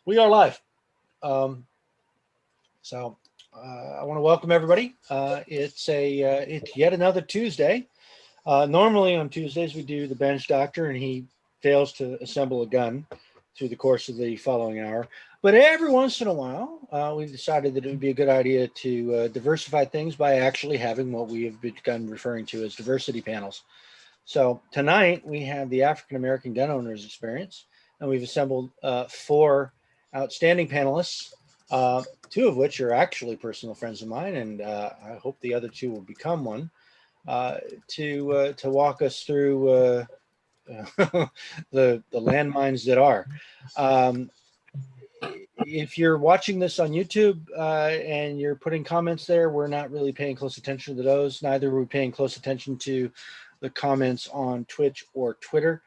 We are live. Um, I want to welcome everybody. It's yet another Tuesday. Normally on Tuesdays we do the bench doctor, and he fails to assemble a gun through the course of the following hour. But every once in a while, we've decided that it would be a good idea to diversify things by actually having what we have begun referring to as diversity panels. So tonight we have the African American gun owners experience, and we've assembled four outstanding panelists, two of which are actually personal friends of mine, and I hope the other two will become one, to walk us through the landmines that are. Um, if you're watching this on YouTube and you're putting comments there, we're not really paying close attention to those. Neither are we paying close attention to the comments on Twitch or Twitter.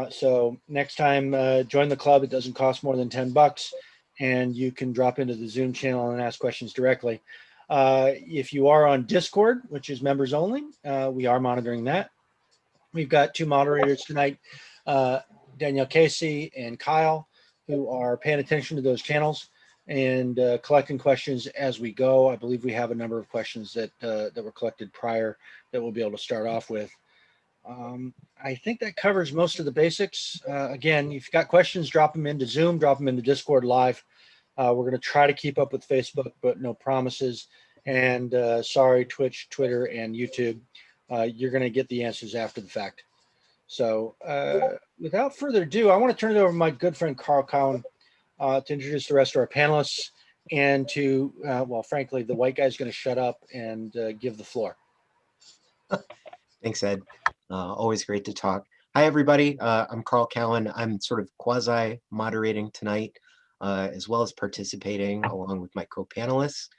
So next time, join the club. It doesn't cost more than $10, and you can drop into the Zoom channel and ask questions directly. If you are on Discord, which is members only, we are monitoring that. We've got two moderators tonight, Danielle Casey and Kyle, who are paying attention to those channels and collecting questions as we go. I believe we have a number of questions that were collected prior that we'll be able to start off with. I think that covers most of the basics. Again, if you've got questions, drop them into Zoom, drop them into Discord live. We're going to try to keep up with Facebook, but no promises. And sorry, Twitch, Twitter, and YouTube. You're going to get the answers after the fact. So without further ado, I want to turn it over to my good friend Carl Cowan to introduce the rest of our panelists and to, well, frankly, the white guy's going to shut up and give the floor. Thanks, Ed. Always great to talk. Hi, everybody. I'm Carl Cowan. I'm sort of quasi-moderating tonight, as well as participating along with my co-panelists.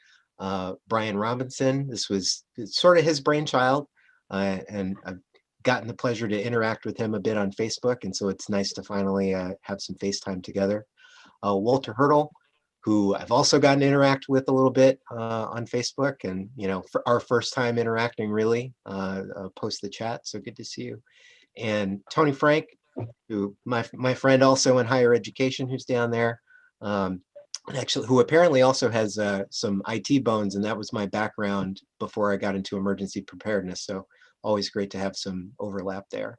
Brian Robinson, this was sort of his brainchild, and I've gotten the pleasure to interact with him a bit on Facebook, and so it's nice to finally have some FaceTime together. Walter Hurdle, who I've also gotten to interact with a little bit on Facebook, and for our first time interacting really post the chat, so good to see you. And Tony Frank, who my friend also in higher education, who's down there, actually who apparently also has some IT bones, and that was my background before I got into emergency preparedness, so always great to have some overlap there.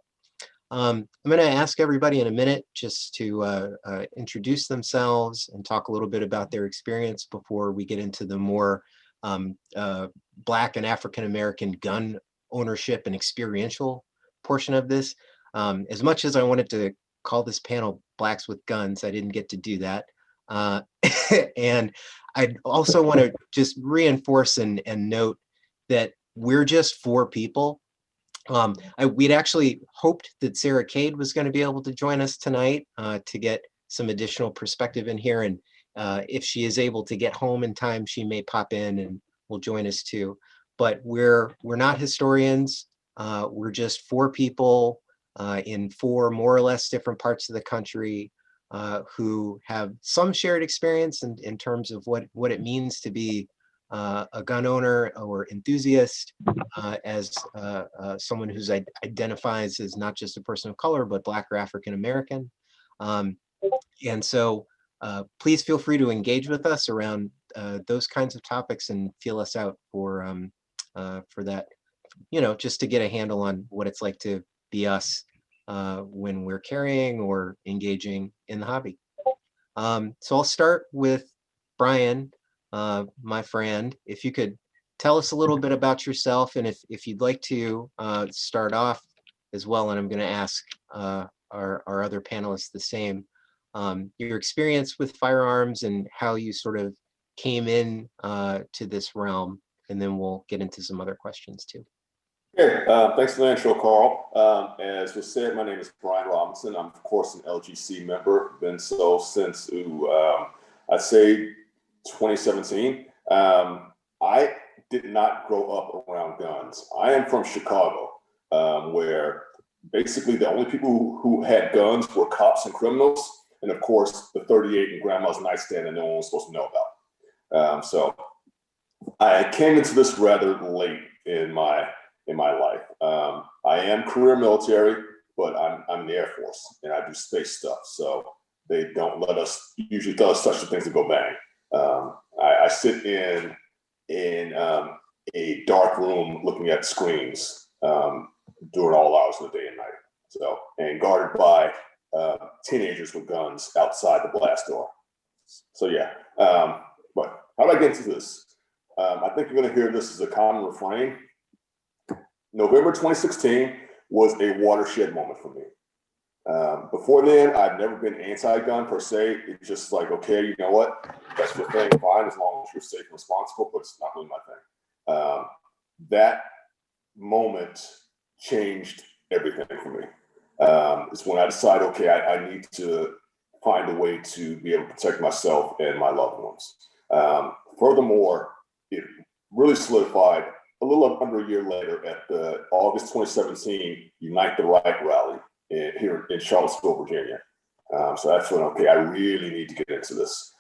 I'm going to ask everybody in a minute just to introduce themselves and talk a little bit about their experience before we get into the more Black and African American gun ownership and experiential portion of this. As much as I wanted to call this panel Blacks with Guns, I didn't get to do that. And I also want to just reinforce and note that we're just four people. We'd actually hoped that Sarah Cade was going to be able to join us tonight to get some additional perspective in here. And if she is able to get home in time, she may pop in and will join us too. But we're not historians. We're just four people in four more or less different parts of the country who have some shared experience in terms of what it means to be a gun owner or enthusiast, as someone who identifies as not just a person of color, but Black or African American. And so please feel free to engage with us around those kinds of topics and feel us out for that, just to get a handle on what it's like to be us when we're carrying or engaging in the hobby. So I'll start with Brian. My friend, if you could tell us a little bit about yourself, and if you'd like to start off as well, and I'm going to ask our other panelists the same, your experience with firearms and how you sort of came in to this realm, and then we'll get into some other questions too. Okay, thanks for the intro, Carl. As was said, my name is Brian Robinson. I'm, of course, an LGC member, been so since, I'd say 2017. I did not grow up around guns. I am from Chicago, where basically the only people who had guns were cops and criminals, and of course the 38 in grandma's nightstand that no one was supposed to know about. So I came into this rather late in my life. I am career military, but I'm in the Air Force and I do space stuff. So they don't usually let us touch the things that go bang. I sit in a dark room looking at screens during all hours of the day and night. So, and guarded by teenagers with guns outside the blast door. So yeah, but how do I get into this? I think you're going to hear this as a common refrain. November 2016 was a watershed moment for me. Before then, I've never been anti-gun per se. It's just like, okay, you know what? That's your thing, fine, as long as you're safe and responsible, but it's not really my thing. That moment changed everything for me. It's when I decided, okay, I need to find a way to be able to protect myself and my loved ones. Furthermore, it really solidified a little under a year later at the August 2017 Unite the Right rally here in Charlottesville, Virginia. So that's when, okay, I really need to get into this.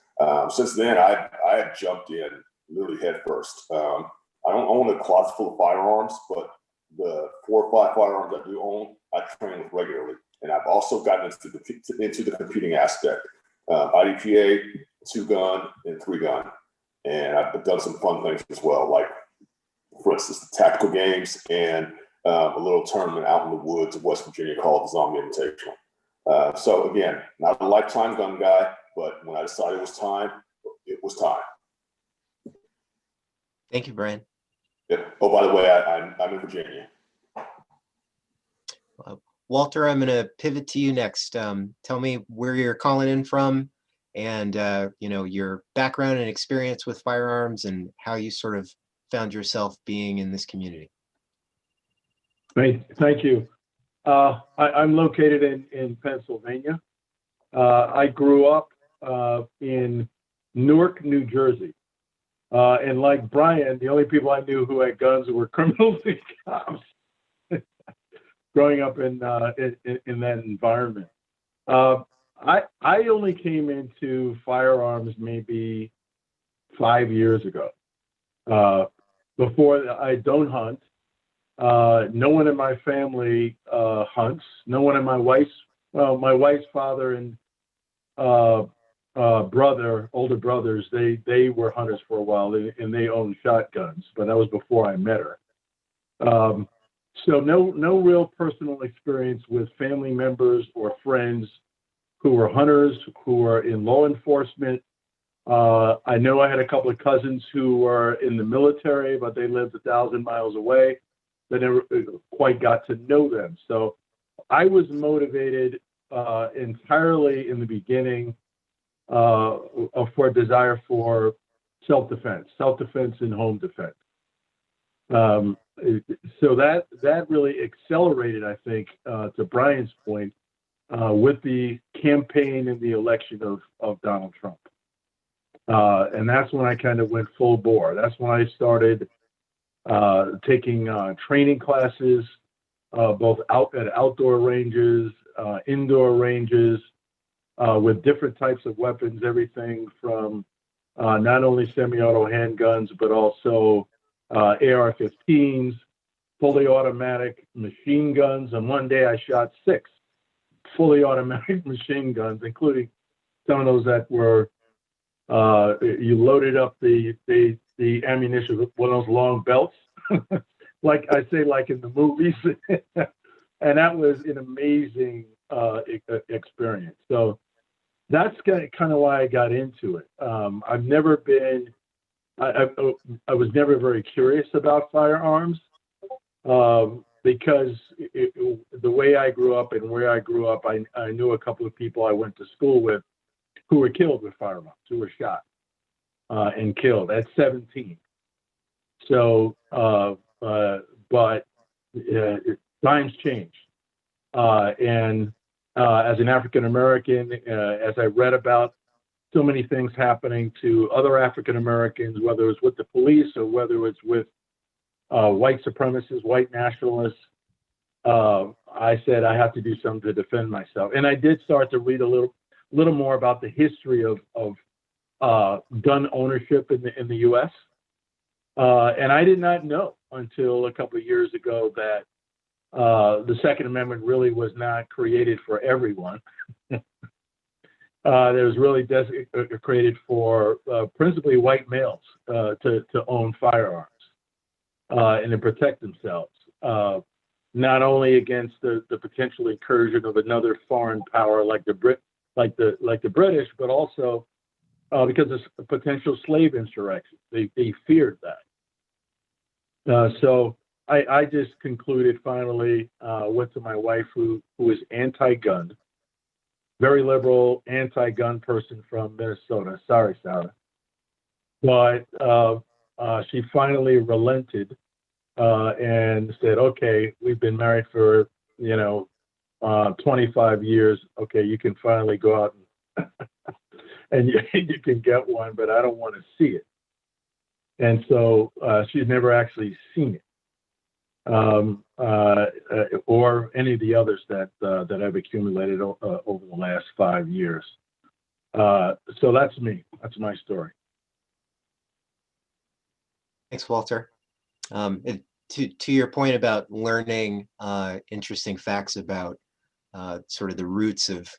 Since then, I have jumped in literally head first. I don't own a closet full of firearms, but the 4 or 5 firearms I do own, I train with regularly. And I've also gotten into the competing aspect, IDPA, 2-gun, and 3-gun. And I've done some fun things as well, like, for instance, the tactical games and a little tournament out in the woods of West Virginia called the Zombie Invitational. So again, not a lifetime gun guy, but when I decided it was time. Thank you, Brian. Yeah. Oh, by the way, I'm in Virginia. Walter, I'm going to pivot to you next. Tell me where you're calling in from, and your background and experience with firearms, and how you sort of found yourself being in this community. Thank you. I'm located in Pennsylvania. I grew up in Newark, New Jersey. And like Brian, the only people I knew who had guns were criminals and cops. Growing up in that environment, I only came into firearms maybe 5 years ago. Before I don't hunt. No one in my family hunts. No one in my wife's father and brother, older brothers, they were hunters for a while, and they owned shotguns, but that was before I met her. So no real personal experience with family members or friends who were hunters, who were in law enforcement. I know I had a couple of cousins who were in the military, but they lived 1,000 miles away. I never quite got to know them. So I was motivated entirely in the beginning for a desire for self-defense and home defense. So that really accelerated, I think, to Brian's point, with the campaign and the election of Donald Trump. And that's when I kind of went full bore. That's when I started taking training classes, both at outdoor ranges, indoor ranges, with different types of weapons, everything from not only semi-auto handguns, but also AR-15s, fully automatic machine guns. And one day I shot 6 fully automatic machine guns, including some of those that were, you loaded up the ammunition with one of those long belts, like I say, like in the movies. And that was an amazing experience. So that's kind of why I got into it. I've never been, I was never very curious about firearms because the way I grew up and where I grew up, I knew a couple of people I went to school with who were killed with firearms, who were shot and killed at 17. So, but times change. And as an African American, as I read about so many things happening to other African Americans, whether it's with the police or whether it's with white supremacists, white nationalists, I said I have to do something to defend myself. And I did start to read a little more about the history of gun ownership in the U.S. And I did not know until a couple of years ago that the Second Amendment really was not created for everyone. that was really created for principally white males to own firearms and to protect themselves, not only against the potential incursion of another foreign power like the British, but also because of potential slave insurrection. They feared that. So I just concluded finally, went to my wife who is anti-gun, very liberal, anti-gun person from Minnesota. Sorry, Sarah. But she finally relented and said, okay, we've been married for, 25 years. Okay, you can finally go out and you can get one, but I don't want to see it. And so she's never actually seen it. Or any of the others that I've accumulated over the last 5 years. So that's me. That's my story. Thanks, Walter. To your point about learning interesting facts about sort of the roots of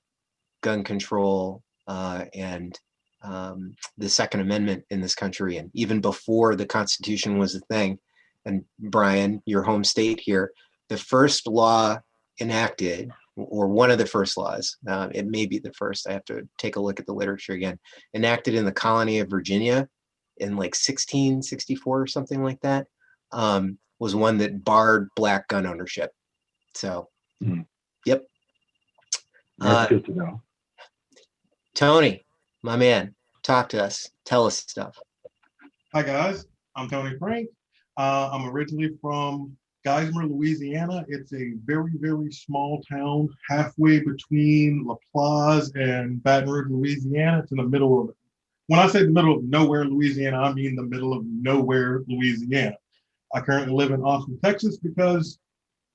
gun control and the Second Amendment in this country, and even before the Constitution was a thing. And Brian, your home state here, the first law enacted, or one of the first laws, it may be the first, I have to take a look at the literature again, enacted in the colony of Virginia in like 1664 or something like that, was one that barred black gun ownership. So, yep. That's good to know. Tony, my man, talk to us. Tell us stuff. Hi, guys. I'm Tony Frank. I'm originally from Geismar, Louisiana. It's a very, very small town, halfway between La Plaza and Baton Rouge, Louisiana. It's in the middle of, when I say the middle of nowhere, Louisiana, I mean the middle of nowhere, Louisiana. I currently live in Austin, Texas, because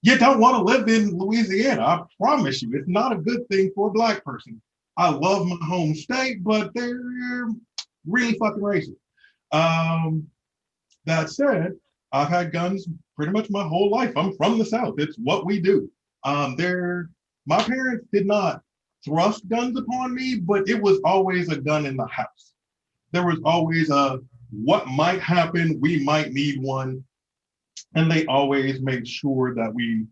you don't want to live in Louisiana. I promise you, it's not a good thing for a Black person. I love my home state, but they're really fucking racist. That said, I've had guns pretty much my whole life. I'm from the South. It's what we do. My parents did not thrust guns upon me, but it was always a gun in the house. There was always a, what might happen, we might need one. And they always made sure that we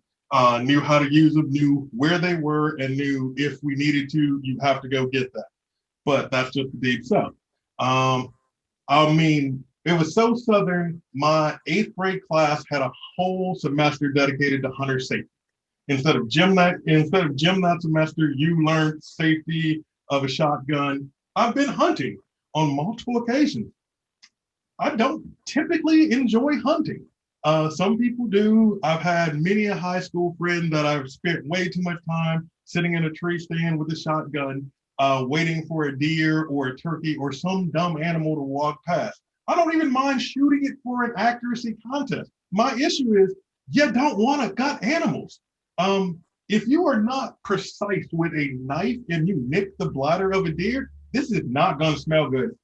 knew how to use them, knew where they were, and knew if we needed to, you have to go get that. But that's just the deep South. I mean, it was so Southern, my 8th grade class had a whole semester dedicated to hunter safety. Instead of gym that semester, you learned safety of a shotgun. I've been hunting on multiple occasions. I don't typically enjoy hunting. Some people do. I've had many a high school friend that I've spent way too much time sitting in a tree stand with a shotgun, waiting for a deer or a turkey or some dumb animal to walk past. I don't even mind shooting it for an accuracy contest. My issue is you don't want to gut animals. If you are not precise with a knife and you nick the bladder of a deer, this is not going to smell good.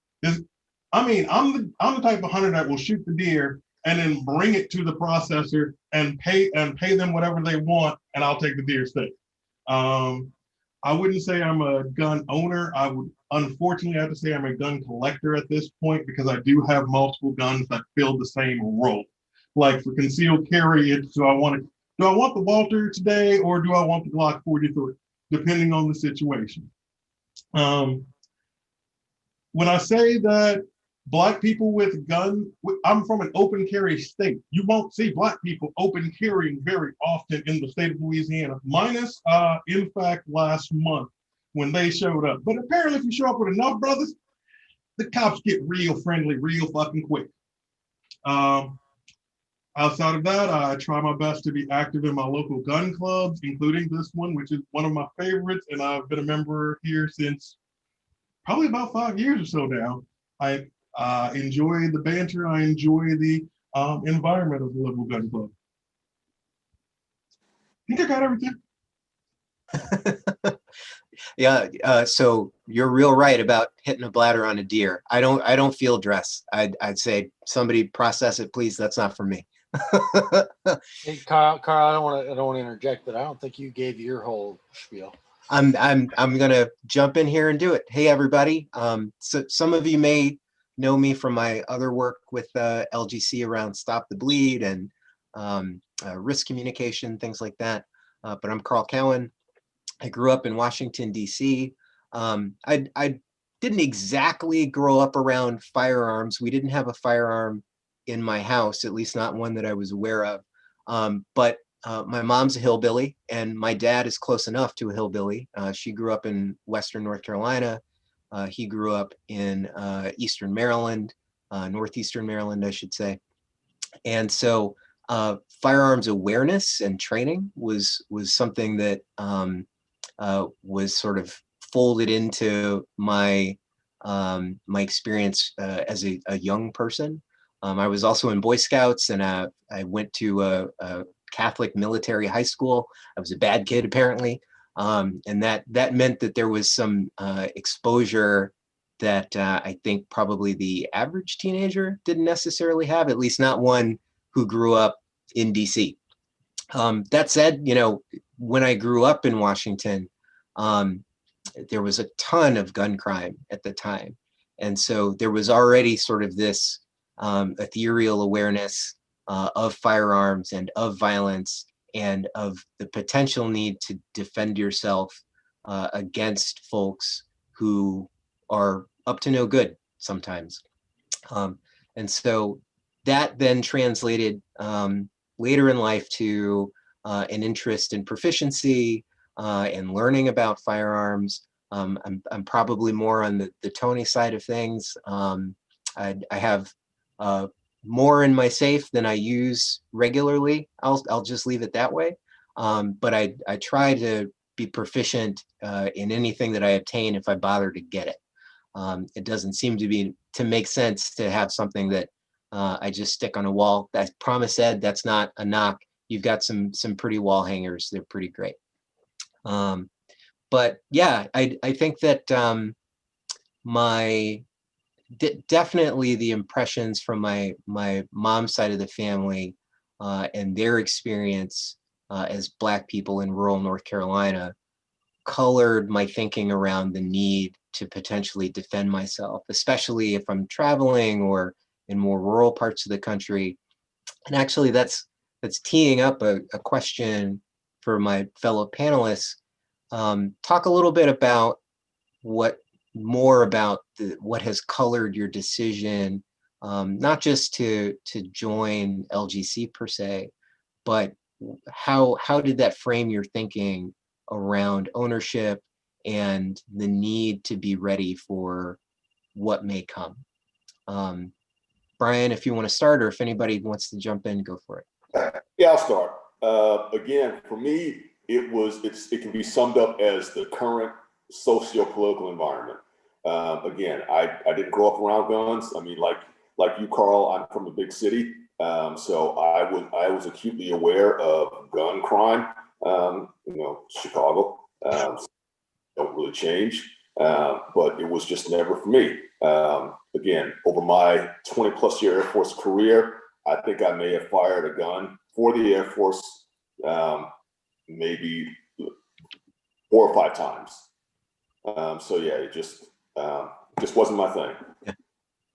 I'm the type of hunter that will shoot the deer and then bring it to the processor and pay them whatever they want, and I'll take the deer steak. I wouldn't say I'm a gun owner. I would unfortunately have to say I'm a gun collector at this point, because I do have multiple guns that fill the same role. Like for concealed carry, do I want the Walter today, or do I want the Glock 43, depending on the situation. When I say that Black people with guns, I'm from an open carry state. You won't see Black people open carrying very often in the state of Louisiana, minus, in fact, last month when they showed up. But apparently if you show up with enough brothers, the cops get real friendly, real fucking quick. Outside of that, I try my best to be active in my local gun clubs, including this one, which is one of my favorites. And I've been a member here since probably about 5 years or so now. I enjoy the banter. I enjoy the environment of the Liberal Gun Club. I think I got everything. Yeah. So you're real right about hitting a bladder on a deer. I don't field dress. I'd say somebody process it, please. That's not for me. Hey, Carl, I don't want to interject, but I don't think you gave your whole spiel. I'm gonna jump in here and do it. Hey, everybody. So some of you may know me from my other work with LGC around Stop the Bleed and risk communication, things like that. But I'm Carl Cowan. I grew up in Washington, D.C. I didn't exactly grow up around firearms. We didn't have a firearm in my house, at least not one that I was aware of. But my mom's a hillbilly, and my dad is close enough to a hillbilly. She grew up in Western North Carolina. He grew up in Eastern Maryland, Northeastern Maryland, I should say. And so firearms awareness and training was something that was sort of folded into my my experience as a young person. I was also in Boy Scouts, and I went to a Catholic military high school. I was a bad kid, apparently, and that meant that there was some exposure that I think probably the average teenager didn't necessarily have, at least not one who grew up in DC. That said, you know, when I grew up in Washington, there was a ton of gun crime at the time. And so there was already sort of this ethereal awareness of firearms and of violence and of the potential need to defend yourself against folks who are up to no good sometimes. And so that then translated later in life to an interest in proficiency and learning about firearms. I'm probably more on the Tony side of things. I have more in my safe than I use regularly. I'll just leave it that way. But I try to be proficient in anything that I obtain if I bother to get it. It doesn't seem to make sense to have something that I just stick on a wall. I promise, Ed, that's not a knock. You've got some pretty wall hangers. They're pretty great. But yeah, I think that definitely the impressions from my mom's side of the family and their experience as Black people in rural North Carolina colored my thinking around the need to potentially defend myself, especially if I'm traveling or in more rural parts of the country. And actually that's teeing up a question for my fellow panelists. Talk a little bit about what has colored your decision, not just to join LGC per se, but how did that frame your thinking around ownership and the need to be ready for what may come? Brian, if you want to start, or if anybody wants to jump in, go for it. Yeah, I'll start. Again, for me, it can be summed up as the current socio-political environment. Again, I didn't grow up around guns. I mean, like you, Carl, I'm from a big city, so I was acutely aware of gun crime. Chicago don't really change, but it was just never for me. Again, over my 20+ year Air Force career, I think I may have fired a gun for the Air Force maybe 4 or 5 times. So yeah, it just wasn't my thing. Yeah.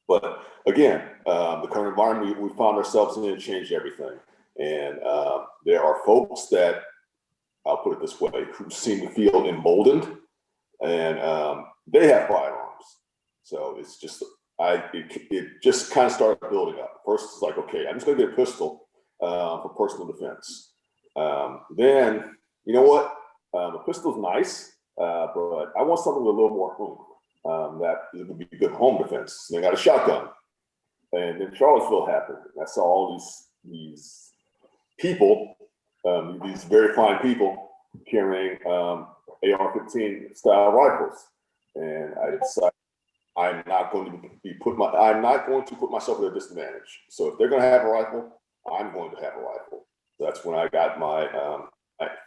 But again, the current environment we found ourselves in changed everything. And there are folks that, I'll put it this way, who seem to feel emboldened, and they have firearms. So it's just, it just kind of started building up. First, it's like, okay, I'm just going to get a pistol for personal defense. Then, you know what? The pistol's nice, but I want something with a little more room. That it would be good home defense. And I got a shotgun. And then Charlottesville happened. And I saw all these people, these very fine people carrying AR-15 style rifles. And I decided I'm not going to put myself at a disadvantage. So if they're going to have a rifle, I'm going to have a rifle. So that's when I got my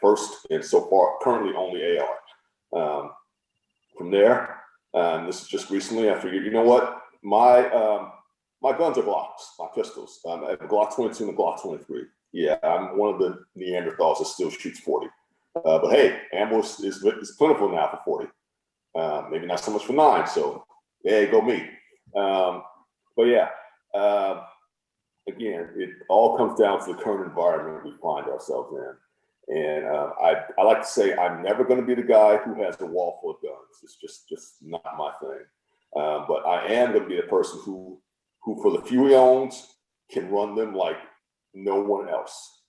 first, and so far currently only AR. From there, this is just recently, I figured, you know what, my guns are Glocks, my pistols. I have a Glock 22 and a Glock 23. Yeah, I'm one of the Neanderthals that still shoots 40. But hey, ammo is plentiful now for 40. Maybe not so much for 9. So yeah, go me. But yeah, again, it all comes down to the current environment we find ourselves in. And I like to say I'm never going to be the guy who has a wall full of guns. It's just not my thing. But I am going to be the person who for the few he owns can run them like no one else,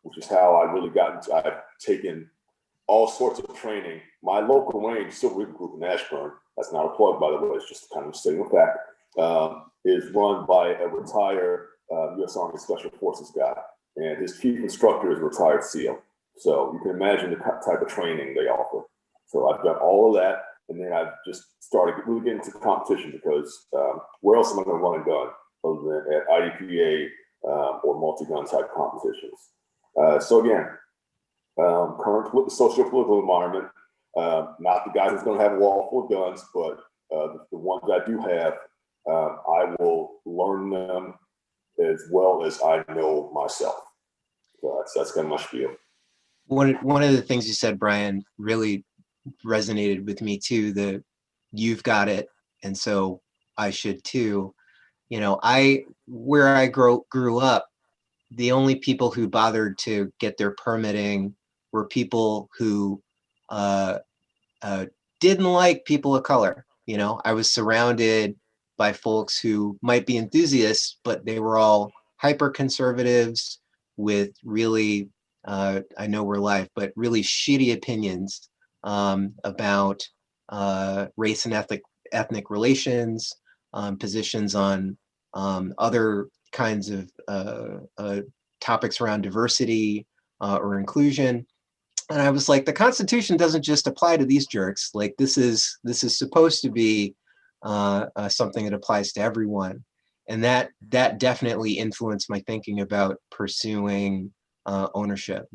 which is how I really got into. I've taken all sorts of training. My local range, Silver Eagle Group in Ashburn, that's not a plug, by the way, it's just kind of stating the fact, is run by a retired U.S. Army Special Forces guy. And his chief instructor is a retired SEAL. So you can imagine the type of training they offer. So I've done all of that. And then I've just started really getting into competition because where else am I going to run a gun other than at IDPA or multi-gun type competitions? So again, current socio-political environment, not the guy who's going to have a wall full of guns, but the ones I do have, I will learn them as well as I know myself. So that's kind of my spiel. One of the things you said, Brian, really resonated with me too. The you've got it, and so I should too. You know, where I grew up, the only people who bothered to get their permitting were people who didn't like people of color. You know, I was surrounded by folks who might be enthusiasts, but they were all hyper conservatives with really, I know we're live, but really shitty opinions about race and ethnic relations, positions on other kinds of topics around diversity or inclusion. And I was like, the Constitution doesn't just apply to these jerks. Like this is supposed to be something that applies to everyone. And that definitely influenced my thinking about pursuing ownership.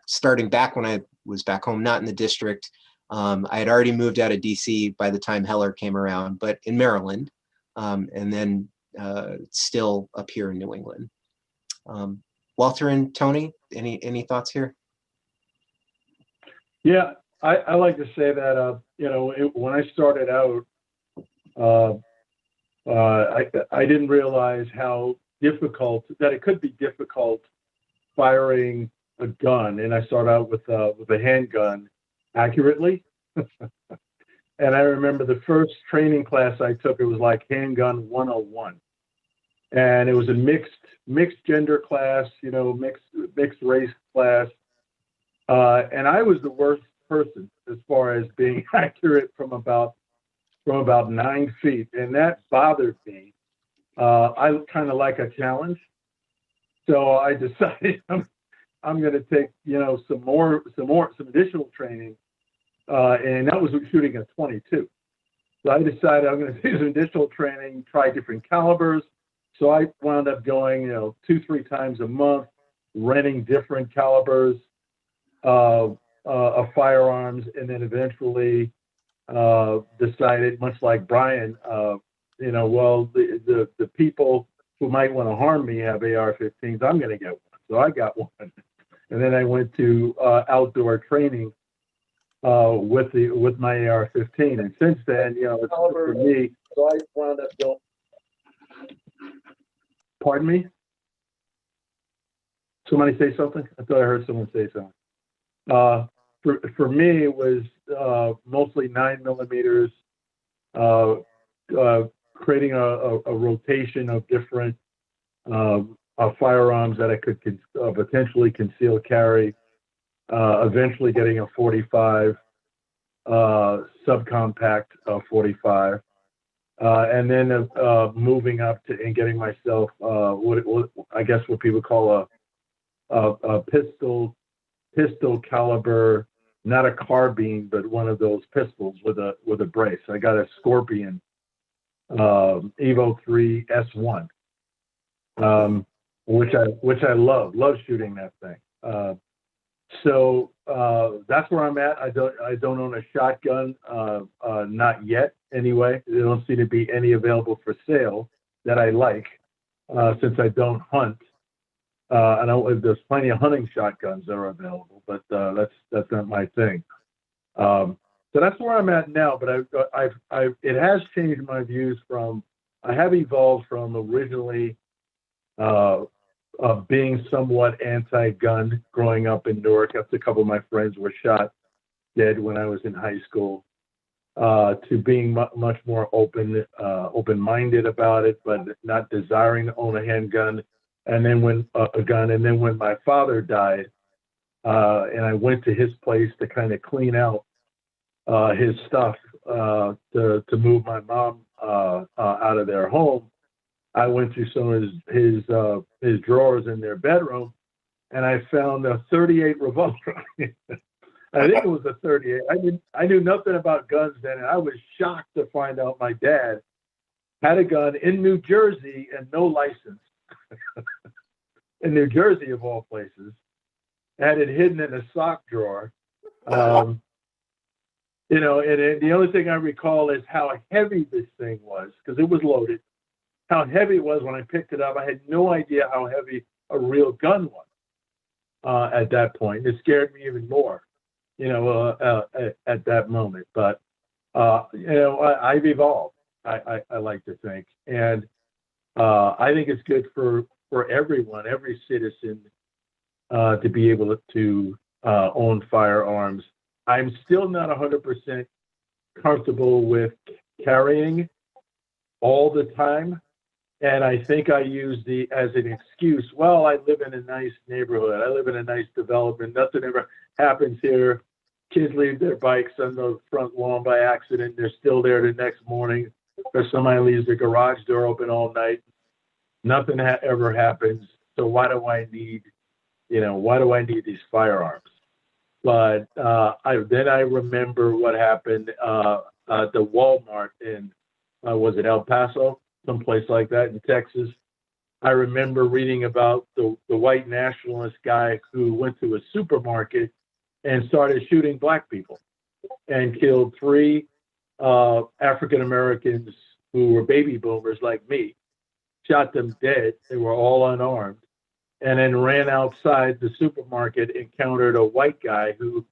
Starting back when I was back home, not in the district, I had already moved out of DC by the time Heller came around, but in Maryland, and then still up here in New England. Walter and Tony, any thoughts here? Yeah, I like to say that, when I started out, I didn't realize how difficult, that it could be difficult firing a gun. And I started out with a handgun accurately. And I remember the first training class I took, it was like handgun 101. And it was a mixed gender class, mixed race class. And I was the worst person as far as being accurate from about 9 feet, and that bothered me. I kind of like a challenge, so I decided I'm going to take some additional training, and that was shooting a 22. So I decided I'm going to do some additional training, try different calibers. So I wound up going 2-3 times a month, renting different calibers of firearms, and then eventually decided, much like Brian, the people who might want to harm me have AR-15s. I'm going to get one, so I got one, and then I went to outdoor training with my AR-15, and since then, it's for me. So I wound up going. Pardon me? Somebody say something? I thought I heard someone say something. For me, it was mostly 9mm, creating a rotation of different firearms that I could potentially conceal carry, eventually getting a 45, subcompact 45, and then moving up to and getting myself what I guess what people call a pistol caliber, not a carbine, but one of those pistols with a brace. I got a Scorpion Evo 3 S1, which I love shooting that thing. So that's where I'm at. I don't own a shotgun, not yet anyway. There don't seem to be any available for sale that I like, since I don't hunt. There's plenty of hunting shotguns that are available, but that's not my thing. So that's where I'm at now. But it has changed my views from. I have evolved from originally being somewhat anti-gun growing up in Newark. After a couple of my friends were shot dead when I was in high school, to being much more open-minded about it, but not desiring to own a handgun. And then when my father died, and I went to his place to kind of clean out his stuff to move my mom out of their home, I went through some of his drawers in their bedroom, and I found a .38 revolver. I think it was a .38. I knew nothing about guns then, and I was shocked to find out my dad had a gun in New Jersey and no license. In New Jersey, of all places, had it hidden in a sock drawer. And the only thing I recall is how heavy this thing was, because it was loaded. How heavy it was when I picked it up. I had no idea how heavy a real gun was at that point. It scared me even more, at that moment. But, I've evolved, I like to think. And I think it's good for everyone, every citizen, to be able to own firearms. I'm still not 100% comfortable with carrying all the time. And I think I use as an excuse, well, I live in a nice neighborhood. I live in a nice development. Nothing ever happens here. Kids leave their bikes on the front lawn by accident. They're still there the next morning. Or somebody leaves the garage door open all night. Nothing ever happens. So why do I need these firearms? But then I remember what happened at the Walmart in, was it El Paso? Someplace like that in Texas. I remember reading about the white nationalist guy who went to a supermarket and started shooting black people and killed 3 African Americans who were baby boomers like me, shot them dead. They were all unarmed, and then ran outside the supermarket, encountered a white guy who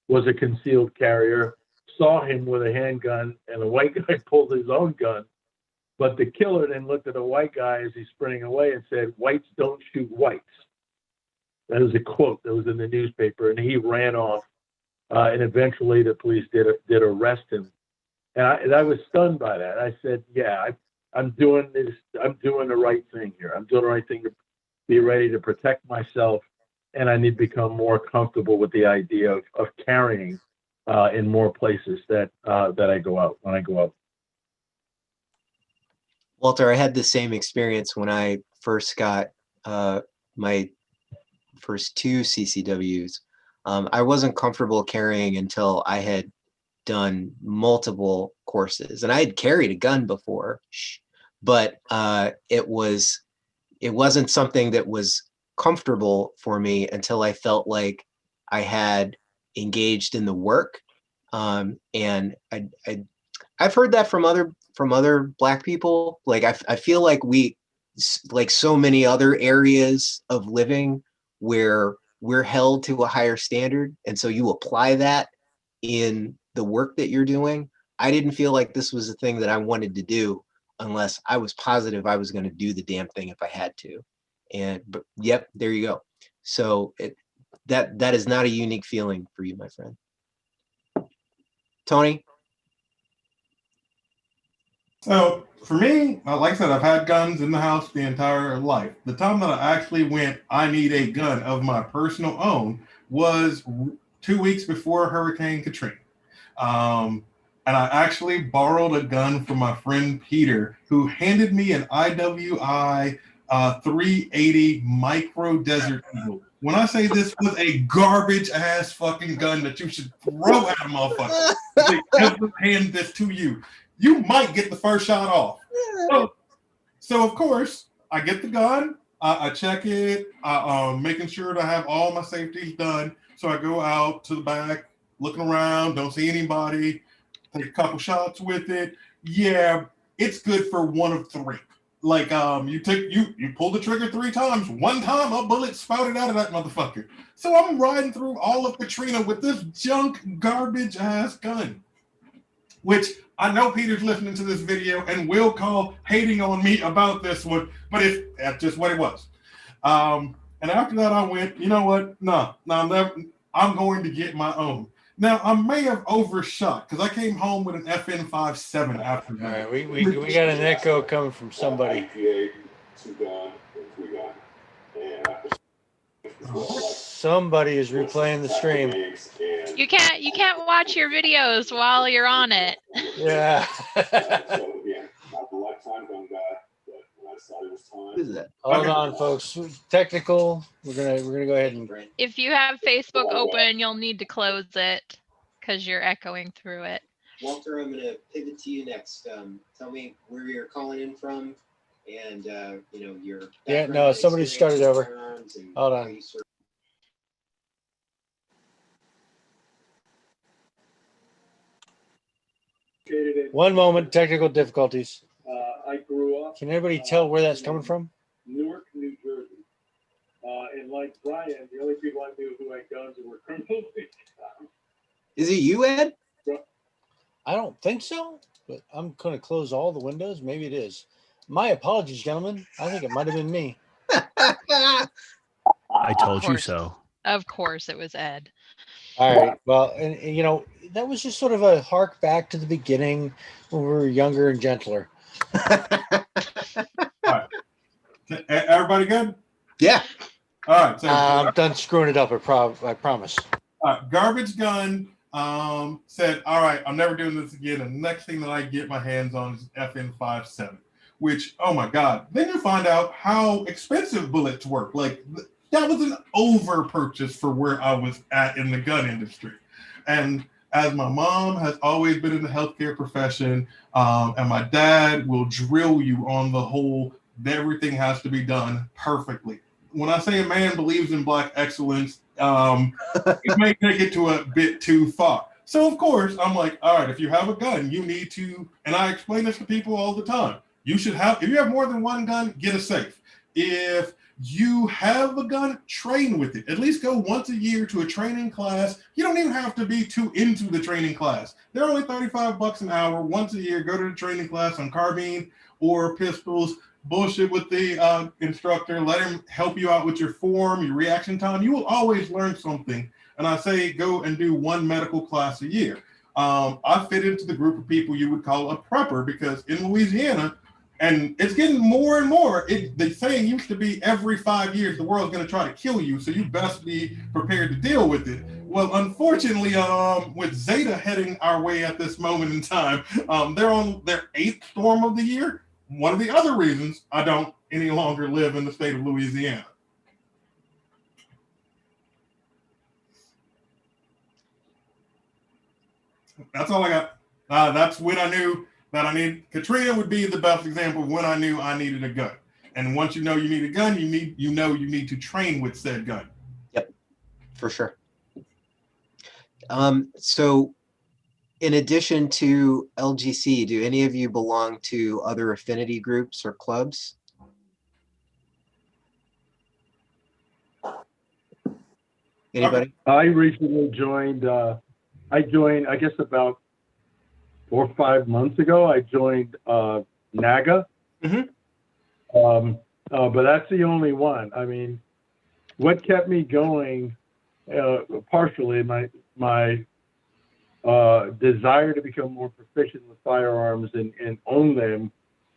was a concealed carrier, saw him with a handgun, and the white guy pulled his own gun. But the killer then looked at the white guy as he's sprinting away and said, "Whites don't shoot whites." That was a quote that was in the newspaper, and he ran off. And eventually the police did arrest him. And I was stunned by that. I said, yeah, I'm doing this. I'm doing the right thing here. I'm doing the right thing to be ready to protect myself. And I need to become more comfortable with the idea of carrying in more places that I go out, when I go out. Walter, I had the same experience when I first got my first 2 CCWs. I wasn't comfortable carrying until I had done multiple courses, and I had carried a gun before, but it wasn't something that was comfortable for me until I felt like I had engaged in the work. And I've heard that from other Black people. Like I feel like we, like so many other areas of living where we're held to a higher standard, and so you apply that in the work that you're doing. I didn't feel like this was a thing that I wanted to do unless I was positive I was going to do the damn thing if I had to. But yep, there you go. So that is not a unique feeling for you, my friend. Tony? So for me, like I said, I've had guns in the house the entire life. The time that I actually went, I need a gun of my personal own, was 2 weeks before Hurricane Katrina. And I actually borrowed a gun from my friend Peter, who handed me an IWI 380 Micro Desert Eagle. When I say this was a garbage ass fucking gun that you should throw at a motherfucker, if they ever hand this to you, you might get the first shot off. So of course, I get the gun, I check it, making sure that I have all my safeties done. So I go out to the back, looking around, don't see anybody, take a couple shots with it. Yeah, it's good for 1 of 3. like you pulled the trigger 3 times. One time a bullet spouted out of that motherfucker. So I'm riding through all of Katrina with this junk garbage ass gun, which I know Peter's listening to this video and will call hating on me about this one, but that's just what it was. And after that, I went, you know what? No, I'm going to get my own. Now, I may have overshot because I came home with an FN57 after that. All right, we got an echo coming from somebody. IPA, 2 gun, and 3 gun. And Somebody is replaying the stream. You can't watch your videos while you're on it. Yeah. So again, not the lifetime gun guy, but when I decided it was time. What is that? Hold on, folks. Technical. We're gonna go ahead and. If you have Facebook open, you'll need to close it because you're echoing through it. Walter, I'm going to pivot to you next. Tell me where you're calling in from, and your Yeah, no, somebody started over. Hold on. One moment, technical difficulties. I grew up Can anybody tell where that's coming from? Newark, New Jersey. And like Brian, the only people I knew who had guns and were criminals. Is it you, Ed? I don't think so, but I'm going to close all the windows. Maybe it is. My apologies, gentlemen. I think it might have been me. I told you course. so. Of course, it was Ed. All right. Well, and that was just sort of a hark back to the beginning when we were younger and gentler. All right. Everybody good? Yeah. All right. So I'm done screwing it up. I promise. Garbage gun said, all right, I'm never doing this again. And the next thing that I get my hands on is FN57, which, oh my God. Then you find out how expensive bullets work. Like, that was an over purchase for where I was at in the gun industry. And as my mom has always been in the healthcare profession, and my dad will drill you on the whole, everything has to be done perfectly. When I say a man believes in Black excellence, it may take it to a bit too far. So of course, I'm like, all right, if you have a gun, you need to, and I explain this to people all the time. If you have more than one gun, get a safe. If you have a gun, train with it. At least go once a year to a training class. You don't even have to be too into the training class. They're only $35 an hour. Once a year, go to the training class on carbine or pistols. Bullshit with the instructor. Let him help you out with your form, your reaction time. You will always learn something. And I say go and do 1 medical class a year. I fit into the group of people you would call a prepper because in Louisiana, and it's getting more and more. The saying used to be every 5 years, the world's going to try to kill you. So you best be prepared to deal with it. Well, unfortunately, with Zeta heading our way at this moment in time, they're on their 8th storm of the year. One of the other reasons I don't any longer live in the state of Louisiana. That's all I got. That's when I knew that Katrina would be the best example of when I knew I needed a gun. And once you know you need a gun, you need to train with said gun. Yep, for sure. So in addition to LGC, do any of you belong to other affinity groups or clubs? Anybody? I recently joined, I guess about 4 or 5 months ago, I joined NAGA. Mhm. But that's the only one. I mean, what kept me going, partially my desire to become more proficient with firearms and own them,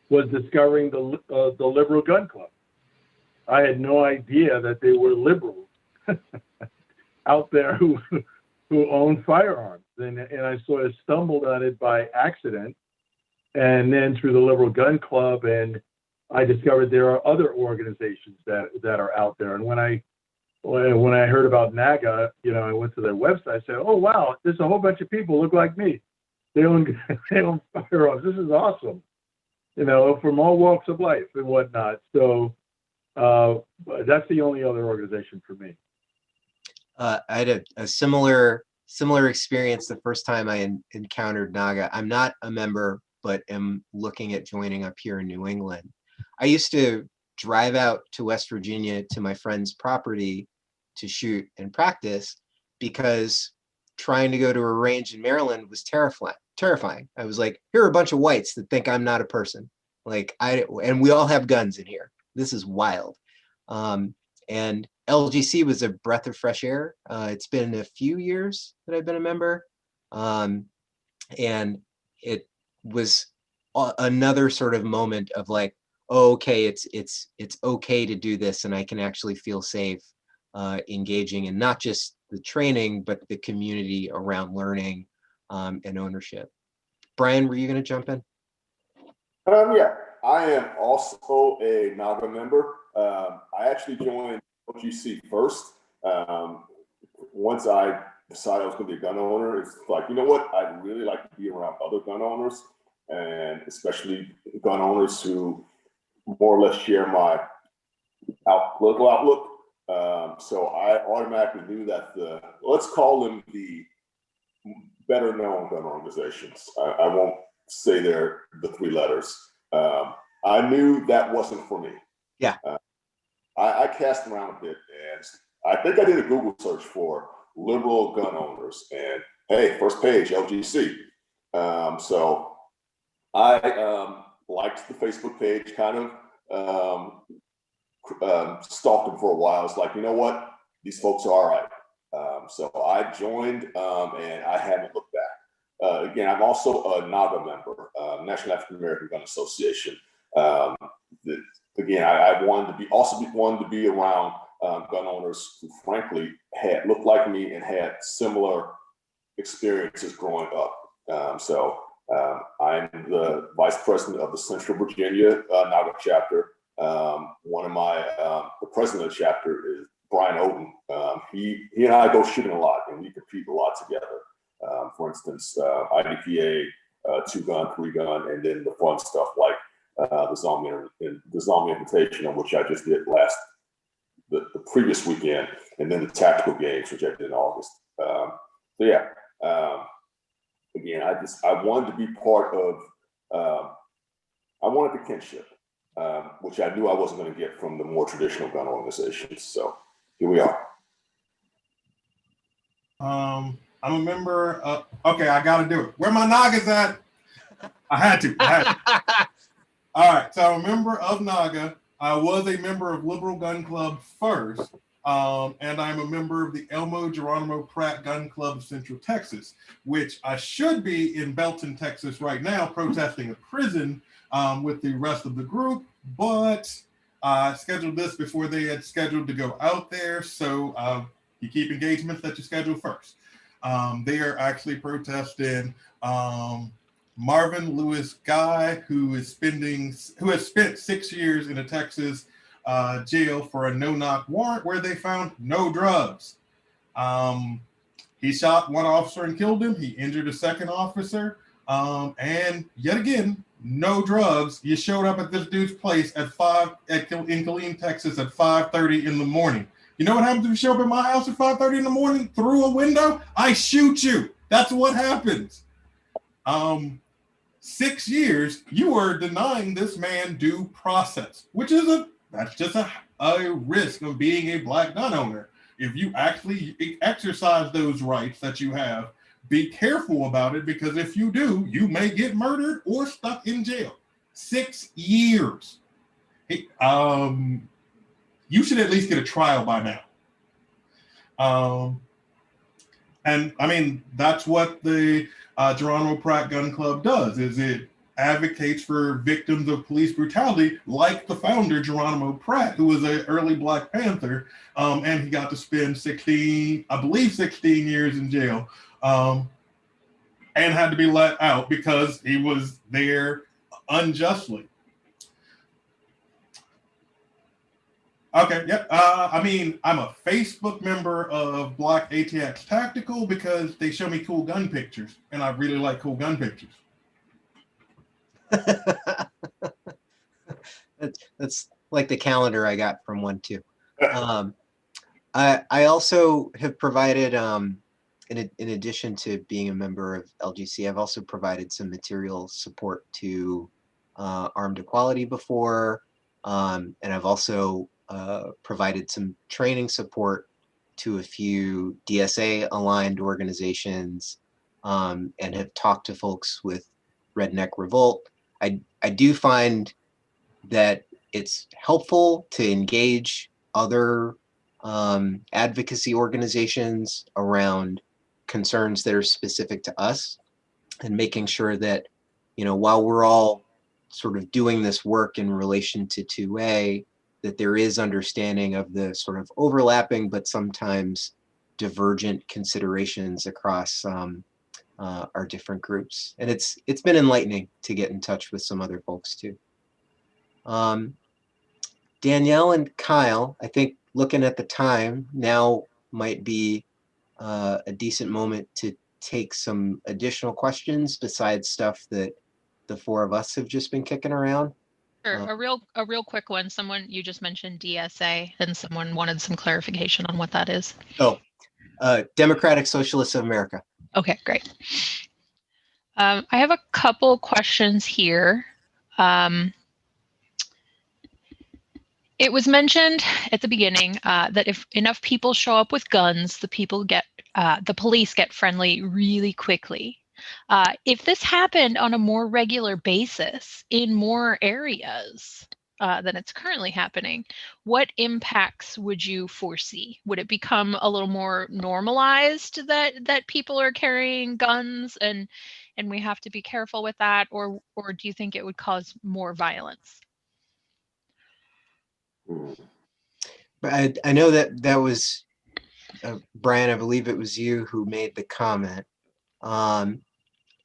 was discovering the Liberal Gun Club. I had no idea that they were liberals out there who own firearms, and I sort of stumbled on it by accident, and then through the Liberal Gun Club, and I discovered there are other organizations that are out there. And when I heard about NAGA, I went to their website. I said, "Oh wow, there's a whole bunch of people look like me. They own firearms. This is awesome." From all walks of life and whatnot. So that's the only other organization for me. I had a similar experience the first time I encountered NAGA. I'm not a member, but am looking at joining up here in New England. I used to drive out to West Virginia to my friend's property to shoot and practice because trying to go to a range in Maryland was terrifying. I was like, here are a bunch of whites that think I'm not a person. And we all have guns in here. This is wild. And LGC was a breath of fresh air. It's been a few years that I've been a member. And it was another sort of moment of like, oh, okay, it's okay to do this, and I can actually feel safe engaging in not just the training, but the community around learning and ownership. Brian, were you going to jump in? Yeah, I am also a NAGA member. I actually joined OGC first. Once I decided I was going to be a gun owner, it's like, you know what? I'd really like to be around other gun owners, and especially gun owners who more or less share my political outlook. So I automatically knew that let's call them the better known gun organizations. I won't say they're the three letters. I knew that wasn't for me. Yeah. I cast around a bit, and I think I did a Google search for liberal gun owners, and hey, first page, LGC. So I liked the Facebook page, kind of stalked them for a while. It's like, you know what? These folks are all right. So I joined, and I haven't looked back. Again, I'm also a NAGA member, National African American Gun Association. Again, I wanted to be around gun owners who, frankly, looked like me and had similar experiences growing up. So I'm the vice president of the Central Virginia NAGA chapter. The president of the chapter is Brian Oden. He and I go shooting a lot, and we compete a lot together. For instance, IDPA, 2-gun, 3-gun, and then the fun stuff like the Zombie Invitational, which I just did the previous weekend, and then the tactical games, which I did in August. Again, I wanted to be part of. I wanted the kinship, which I knew I wasn't going to get from the more traditional gun organizations. So here we are. I'm a member of, okay, I got to do it. Where my NAGA's at? I had to. All right, so I'm a member of NAGA. I was a member of Liberal Gun Club first, and I'm a member of the Elmo Geronimo Pratt Gun Club of Central Texas, which I should be in Belton, Texas right now, protesting a prison with the rest of the group, but I scheduled this before they had scheduled to go out there, so you keep engagements that you schedule first. They are actually protesting Marvin Lewis Guy, who has spent 6 years in a Texas jail for a no-knock warrant where they found no drugs. He shot one officer and killed him. He injured a second officer, and yet again, no drugs. You showed up at this dude's place in Killeen, Texas, at 5:30 in the morning. You know what happens if you show up at my house at 5:30 in the morning through a window? I shoot you. That's what happens. 6 years, you are denying this man due process, which is that's just a risk of being a Black gun owner. If you actually exercise those rights that you have, be careful about it, because if you do, you may get murdered or stuck in jail. 6 years. Hey, you should at least get a trial by now. And I mean, that's what the Geronimo Pratt Gun Club does, is it advocates for victims of police brutality, like the founder, Geronimo Pratt, who was an early Black Panther, and he got to spend 16 years in jail, and had to be let out because he was there unjustly. Okay, yep. I mean, I'm a Facebook member of Black ATX Tactical because they show me cool gun pictures, and I really like cool gun pictures. That's like the calendar I got from one too. I also have provided, in addition to being a member of LGC, I've also provided some material support to Armed Equality before. And I've also provided some training support to a few DSA aligned organizations, and have talked to folks with Redneck Revolt. I do find that it's helpful to engage other advocacy organizations around concerns that are specific to us, and making sure that, while we're all sort of doing this work in relation to 2A, that there is understanding of the sort of overlapping but sometimes divergent considerations across our different groups. And it's been enlightening to get in touch with some other folks too. Danielle and Kyle, I think looking at the time now might be a decent moment to take some additional questions besides stuff that the four of us have just been kicking around. Sure. A real quick one. You just mentioned DSA, and someone wanted some clarification on what that is. Oh, Democratic Socialists of America. Okay, great. I have a couple questions here. It was mentioned at the beginning that if enough people show up with guns, the police get friendly really quickly. If this happened on a more regular basis in more areas than it's currently happening, what impacts would you foresee? Would it become a little more normalized that people are carrying guns and we have to be careful with that, or do you think it would cause more violence? But I know that was Brian, I believe it was you who made the comment.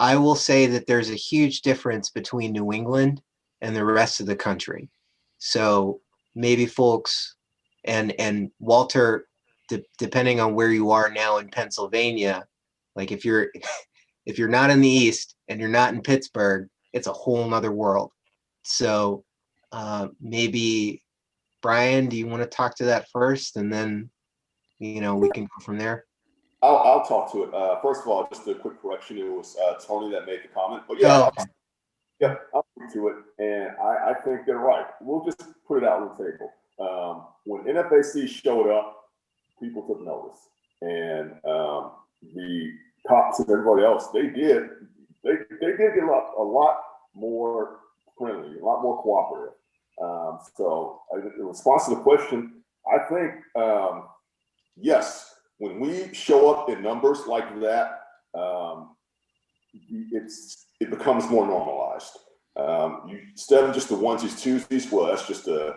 I will say that there's a huge difference between New England and the rest of the country. So maybe folks and Walter, depending on where you are now in Pennsylvania, like if you're not in the East and you're not in Pittsburgh, it's a whole nother world. So maybe Brian, do you want to talk to that first, and then we can go from there? I'll talk to it. First of all, just a quick correction. It was Tony that made the comment. But yeah, I'll speak to it. And I think they're right. We'll just put it out on the table. When NFAC showed up, people took notice. And the cops and everybody else, they did get a lot more friendly, a lot more cooperative. So in response to the question, I think, yes, when we show up in numbers like that, it becomes more normalized. Instead of just the onesies, twosies, well, that's just a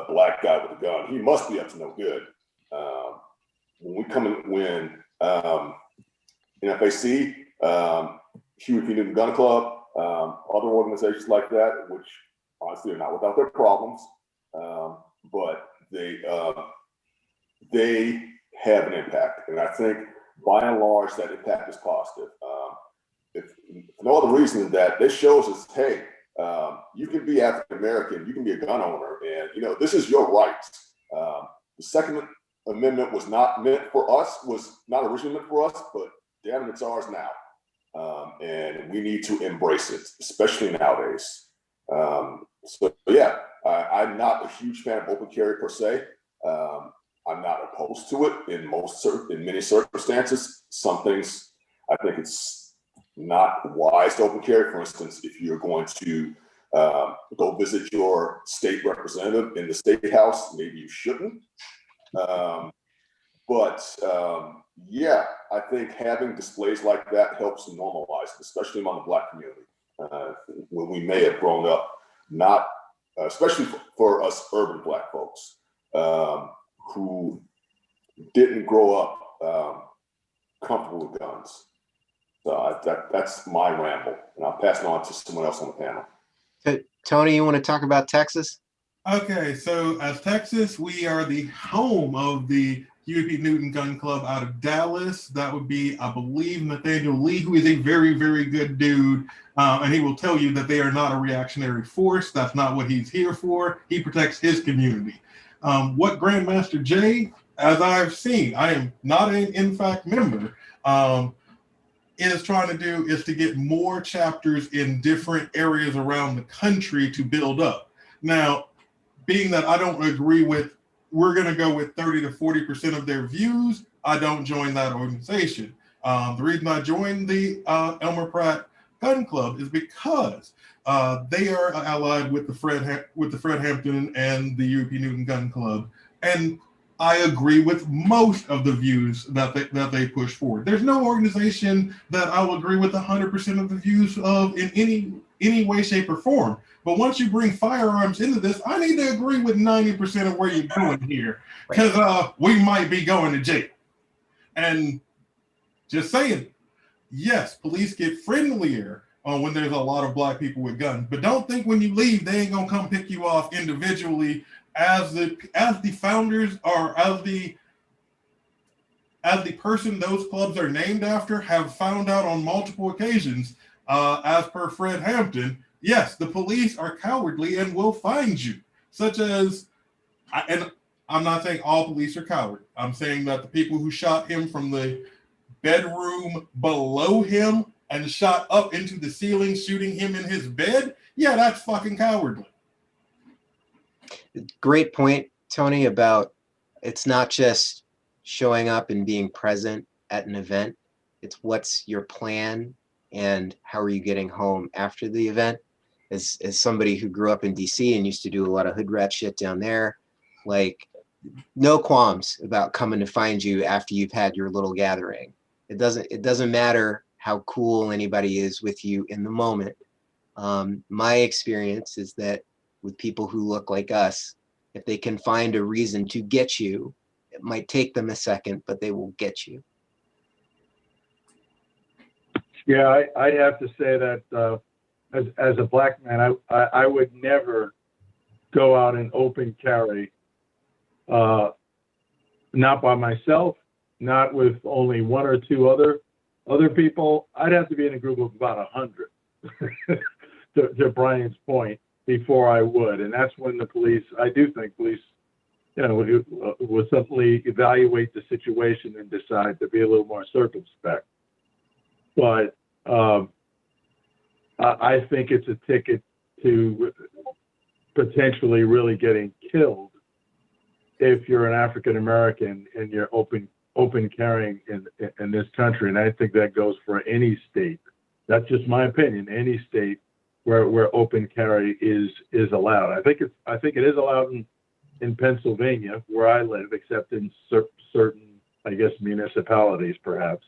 black guy with a gun. He must be up to no good. When we come in, when NFAC, Huey P. Newton Gun Club, other organizations like that, which honestly are not without their problems, but they have an impact. And I think by and large, that impact is positive. If no other reason than that, this shows us, hey, you can be African American, you can be a gun owner, and this is your rights. The Second Amendment was not originally meant for us, but damn it, it's ours now. And we need to embrace it, especially nowadays. So yeah, I'm not a huge fan of open carry per se. I'm not opposed to it in many circumstances. Some things I think it's not wise to open carry. For instance, if you're going to go visit your state representative in the state house, maybe you shouldn't. Yeah, I think having displays like that helps normalize it, especially among the Black community, when we may have grown up not, especially for us urban Black folks, who didn't grow up comfortable with guns. So that's my ramble, and I'll pass it on to someone else on the panel. Tony, you want to talk about Texas? Okay, so as Texas, we are the home of the Huey P. Newton Gun Club out of Dallas. That would be, I believe, Nathaniel Lee, who is a very, very good dude. And he will tell you that they are not a reactionary force. That's not what he's here for. He protects his community. What Grandmaster Jay, as I've seen, I am not an in-fact member, is trying to do is to get more chapters in different areas around the country to build up. Now, being that I don't agree with, we're going to go with 30 to 40% of their views, I don't join that organization. The reason I joined the Elmer Pratt Gun Club is because they are allied with the Fred Hampton and the UP Newton Gun Club, and I agree with most of the views that they push forward. There's no organization that I'll agree with 100% of the views of in any way, shape, or form. But once you bring firearms into this, I need to agree with 90% of where you're going here, because we might be going to jail. And just saying, yes, police get friendlier when there's a lot of black people with guns, but don't think when you leave they ain't gonna come pick you off individually, as the founders or as the person those clubs are named after have found out on multiple occasions, as per Fred Hampton. Yes, the police are cowardly and will find you, such as, and I'm not saying all police are coward. I'm saying that the people who shot him from the bedroom below him and shot up into the ceiling, shooting him in his bed, yeah, that's fucking cowardly. Great point, Tony, about it's not just showing up and being present at an event. It's what's your plan and how are you getting home after the event. As somebody who grew up in DC and used to do a lot of hood rat shit down there, like, no qualms about coming to find you after you've had your little gathering. It doesn't matter how cool anybody is with you in the moment. My experience is that with people who look like us, if they can find a reason to get you, it might take them a second, but they will get you. Yeah, I'd have to say that as a black man, I would never go out and open carry, not by myself, not with only one or two other people. I'd have to be in a group of about 100 to Brian's point before I would. And that's when the police, I do think police, will simply evaluate the situation and decide to be a little more circumspect. But I think it's a ticket to potentially really getting killed if you're an African American and you're open carrying in this country. And I think that goes for any state. That's just my opinion. Any state where open carry is allowed. I think it is allowed in Pennsylvania, where I live, except in certain, I guess, municipalities, perhaps.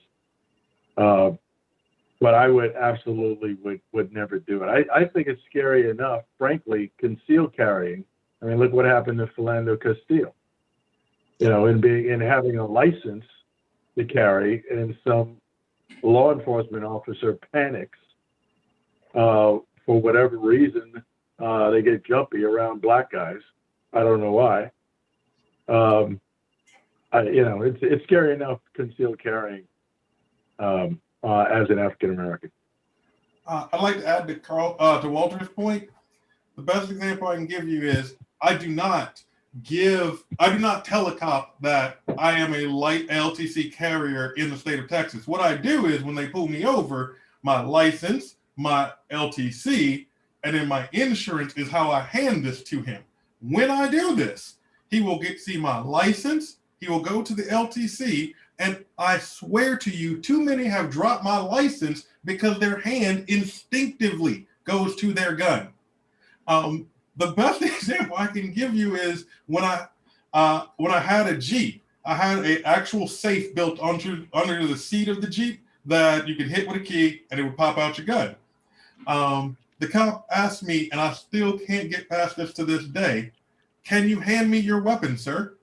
But I would absolutely would never do it. I think it's scary enough, frankly, concealed carrying. I mean, look what happened to Philando Castile. In having a license to carry, and some law enforcement officer panics for whatever reason. They get jumpy around black guys. I don't know why. It's scary enough concealed carrying as an African American. I'd like to add to Walter's point. The best example I can give you is I do not tell a cop that I am a light LTC carrier in the state of Texas. What I do is when they pull me over, my license, my LTC, and then my insurance is how I hand this to him. When I do this, he will see my license, he will go to the LTC, and I swear to you, too many have dropped my license because their hand instinctively goes to their gun. The best example I can give you is when I had a Jeep. I had an actual safe built under the seat of the Jeep that you could hit with a key and it would pop out your gun. The cop asked me, and I still can't get past this to this day, "Can you hand me your weapon, sir?"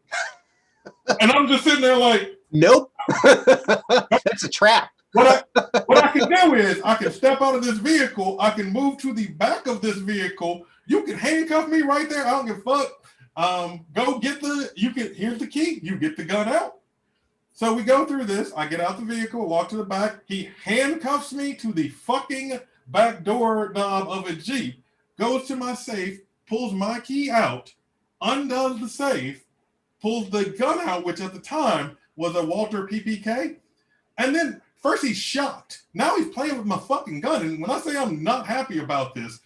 And I'm just sitting there like, nope. That's a trap. What I can do is I can step out of this vehicle. I can move to the back of this vehicle. You can handcuff me right there. I don't give a fuck. Go get here's the key. You get the gun out. So we go through this. I get out the vehicle, walk to the back. He handcuffs me to the fucking back door knob of a Jeep, goes to my safe, pulls my key out, undoes the safe, pulls the gun out, which at the time was a Walter PPK. And then first he's shocked. Now he's playing with my fucking gun. And when I say I'm not happy about this,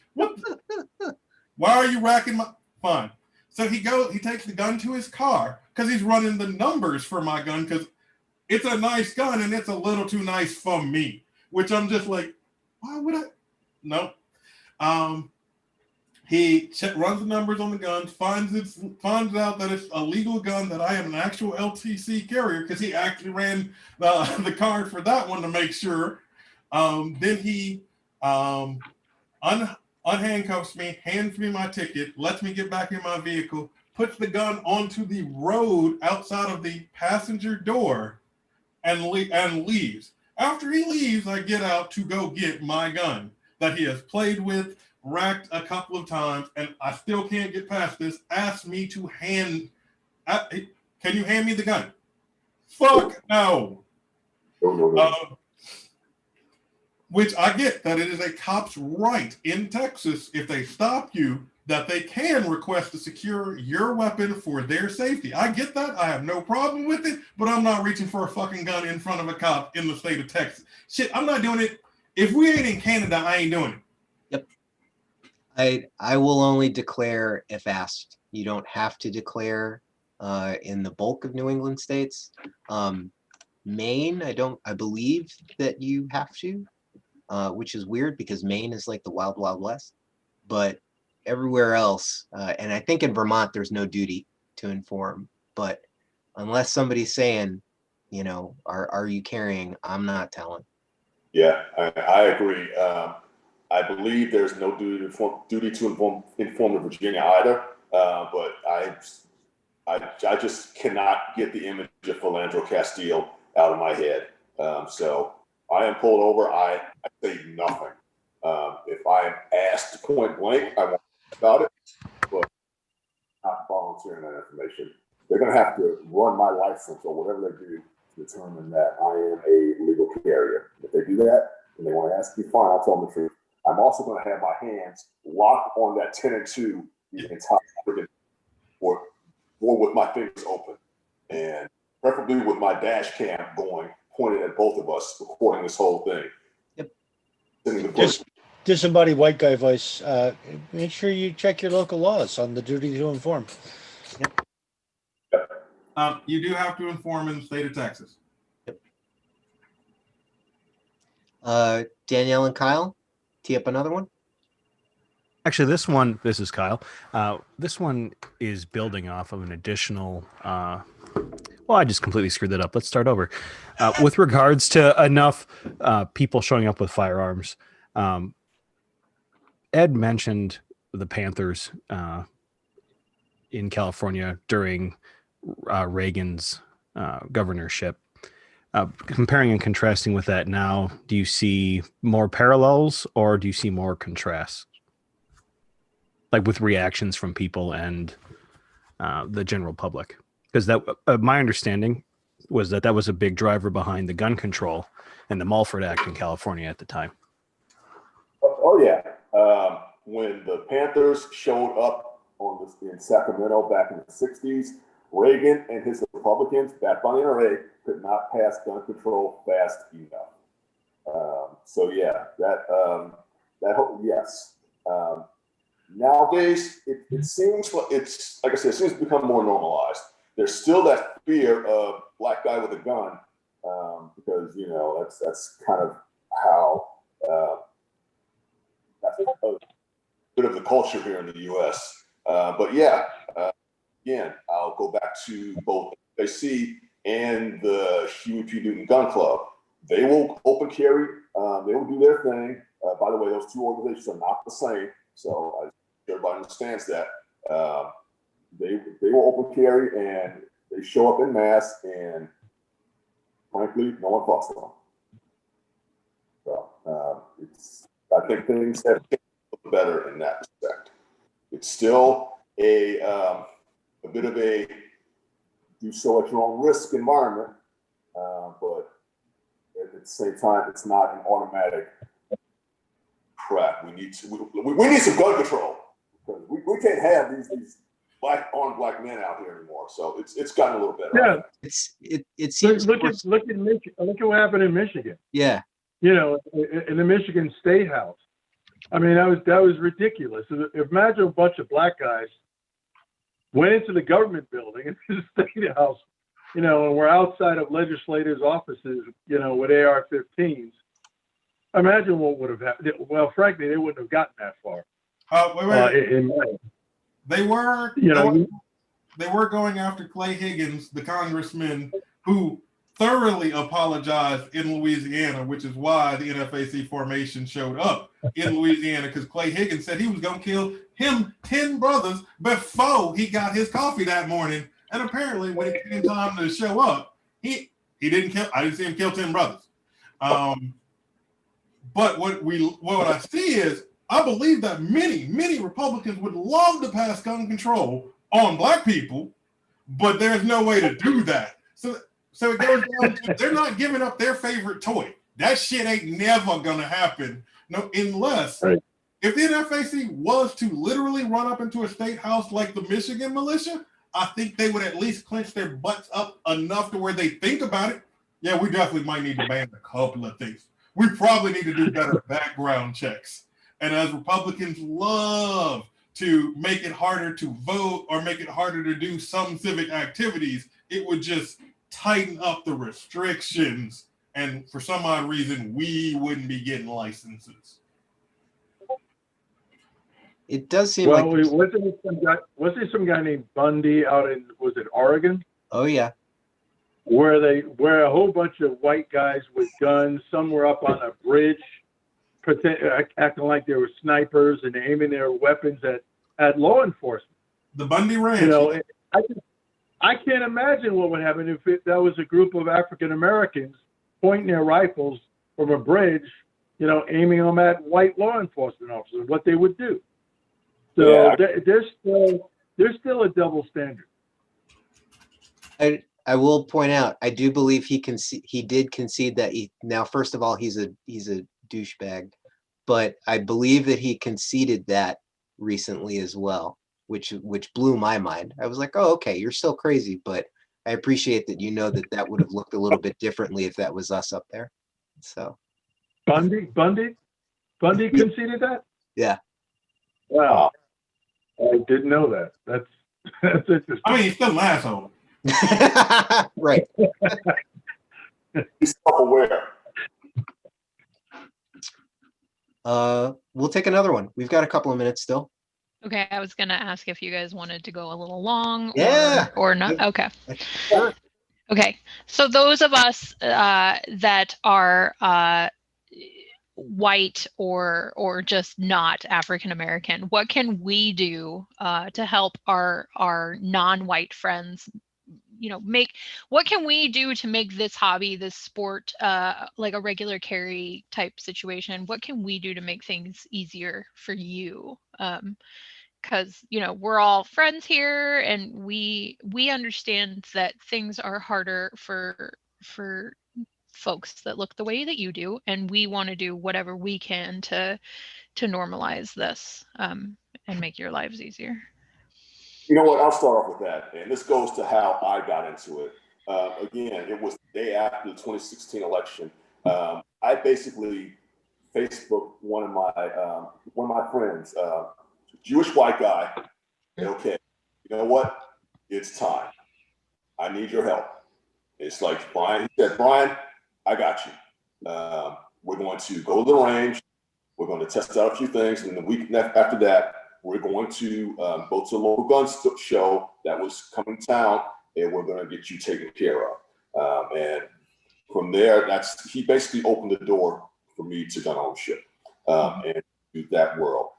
why are you racking my... Fine. So he takes the gun to his car because he's running the numbers for my gun because it's a nice gun and it's a little too nice for me, which I'm just like, why would I? Nope. He runs the numbers on the gun, finds out that it's a legal gun, that I am an actual LTC carrier because he actually ran the card for that one to make sure. Then he unhandcuffs me, hands me my ticket, lets me get back in my vehicle, puts the gun onto the road outside of the passenger door, and leaves. After he leaves, I get out to go get my gun that he has played with, racked a couple of times, and I still can't get past this. Asked me to can you hand me the gun? Fuck no. Which I get that it is a cop's right in Texas, if they stop you, that they can request to secure your weapon for their safety. I get that. I have no problem with it, but I'm not reaching for a fucking gun in front of a cop in the state of Texas. Shit, I'm not doing it. If we ain't in Canada, I ain't doing it. Yep. I will only declare if asked. You don't have to declare in the bulk of New England states. Maine, I believe that you have to, which is weird because Maine is like the wild, wild west. But everywhere else, and I think in Vermont, there's no duty to inform. But unless somebody's saying, are you carrying? I'm not telling. Yeah, I agree. I believe there's no duty to inform the Virginia either. But I just cannot get the image of Philandro Castile out of my head. So I am pulled over. I say nothing. If I am asked point blank, I won't talk about it, but I'm not volunteering that information. They're going to have to run my license or whatever they do to determine that I am a legal carrier. If they do that and they want to ask me, fine, I'll tell them the truth. I'm also going to have my hands locked on that 10 and 2 the entire freaking, or with my fingers open, and preferably with my dash cam going, pointed at both of us, recording this whole thing. Yep. Just disembodied white guy voice. Make sure you check your local laws on the duty to inform. Yep. You do have to inform in the state of Texas. Yep. Danielle and Kyle, tee up another one. Actually, this is Kyle. This one is building off of an additional, I just completely screwed that up. Let's start over. With regards to enough people showing up with firearms, Ed mentioned the Panthers in California during Reagan's governorship. Comparing and contrasting with that now, do you see more parallels or do you see more contrasts? Like with reactions from people and the general public? Because that my understanding was that was a big driver behind the gun control and the Mulford Act in California at the time. Oh yeah. When the Panthers showed up in Sacramento back in the 60s, Reagan and his Republicans, backed by the NRA, could not pass gun control fast enough. So yeah, yes. Nowadays, it seems like it's, like I said, it seems to become more normalized. There's still that fear of black guy with a gun, because that's kind of how that's a bit of the culture here in the U.S. But yeah, again, I'll go back to both AC and the Huey P. Newton Gun Club. They will open carry. They will do their thing. By the way, those two organizations are not the same. So everybody understands that. They will open carry and they show up in mass, and frankly, no one fucks with them. So I think things have changed better in that respect. It's still a bit of a do so at your own risk environment, but at the same time, it's not an automatic crap. We need some gun control, because we can't have these armed black men out here anymore. So it's gotten a little better. Yeah, it seems. Look at what happened in Michigan. Yeah. In the Michigan State House. I mean, that was ridiculous. Imagine a bunch of black guys went into the government building, into the State House, you know, and we're outside of legislators' offices, you know, with AR-15s. Imagine what would have happened. Well, frankly, they wouldn't have gotten that far. They were, you know, they were going after Clay Higgins, the congressman who thoroughly apologized in Louisiana, which is why the NFAC formation showed up in Louisiana, because Clay Higgins said he was going to kill him 10 brothers before he got his coffee that morning. And apparently when it came time to show up, he didn't kill, I didn't see him kill 10 brothers. But what I see is, I believe that many Republicans would love to pass gun control on Black people, but there's no way to do that. So it goes down to they're not giving up their favorite toy. That shit ain't never gonna happen. No, unless if the NFAC was to literally run up into a state house like the Michigan militia, I think they would at least clench their butts up enough to where they think about it. Yeah, we definitely might need to ban a couple of things. We probably need to do better background checks. And as Republicans love to make it harder to vote or make it harder to do some civic activities, it would just tighten up the restrictions. And for some odd reason, we wouldn't be getting licenses. It does seem well, like wasn't there some guy named Bundy out in, was it Oregon? Oh yeah. Where a whole bunch of white guys with guns, some were up on a bridge, acting like they were snipers and aiming their weapons at law enforcement. The Bundy Ranch. You know, I can't imagine what would happen if that was a group of African Americans pointing their rifles from a bridge, you know, aiming them at white law enforcement officers, what they would do. So there's still a double standard. I will point out, I do believe he did concede that now, first of all, he's a douchebag, but I believe that he conceded that recently as well, which blew my mind. I was like, oh, okay, you're still crazy, but I appreciate that you know that would have looked a little bit differently if that was us up there. So Bundy conceded that? Yeah. Wow. I didn't know that. That's interesting. I mean, he's still an asshole. Right. He's self-aware. We'll take another one. We've got a couple of minutes still. Okay, I was gonna ask if you guys wanted to go a little long or not. Okay. Sure. Okay. So those of us that are white or just not African American, what can we do to help our non-white friends, you know, what can we do to make this hobby, this sport, like a regular carry type situation? What can we do to make things easier for you? Because, you know, we're all friends here, and we understand that things are harder for folks that look the way that you do, and we want to do whatever we can to normalize this and make your lives easier. You know what? I'll start off with that, and this goes to how I got into it. Again, it was the day after the 2016 election. I basically Facebooked one of my friends, Jewish white guy. Okay, you know what? It's time. I need your help. It's like Brian. He said, Brian, I got you. We're going to go to the range. We're going to test out a few things, and the week after that, we're going to go to a local gun show that was coming to town, and we're going to get you taken care of. And from there, he basically opened the door for me to gun ownership and do that world.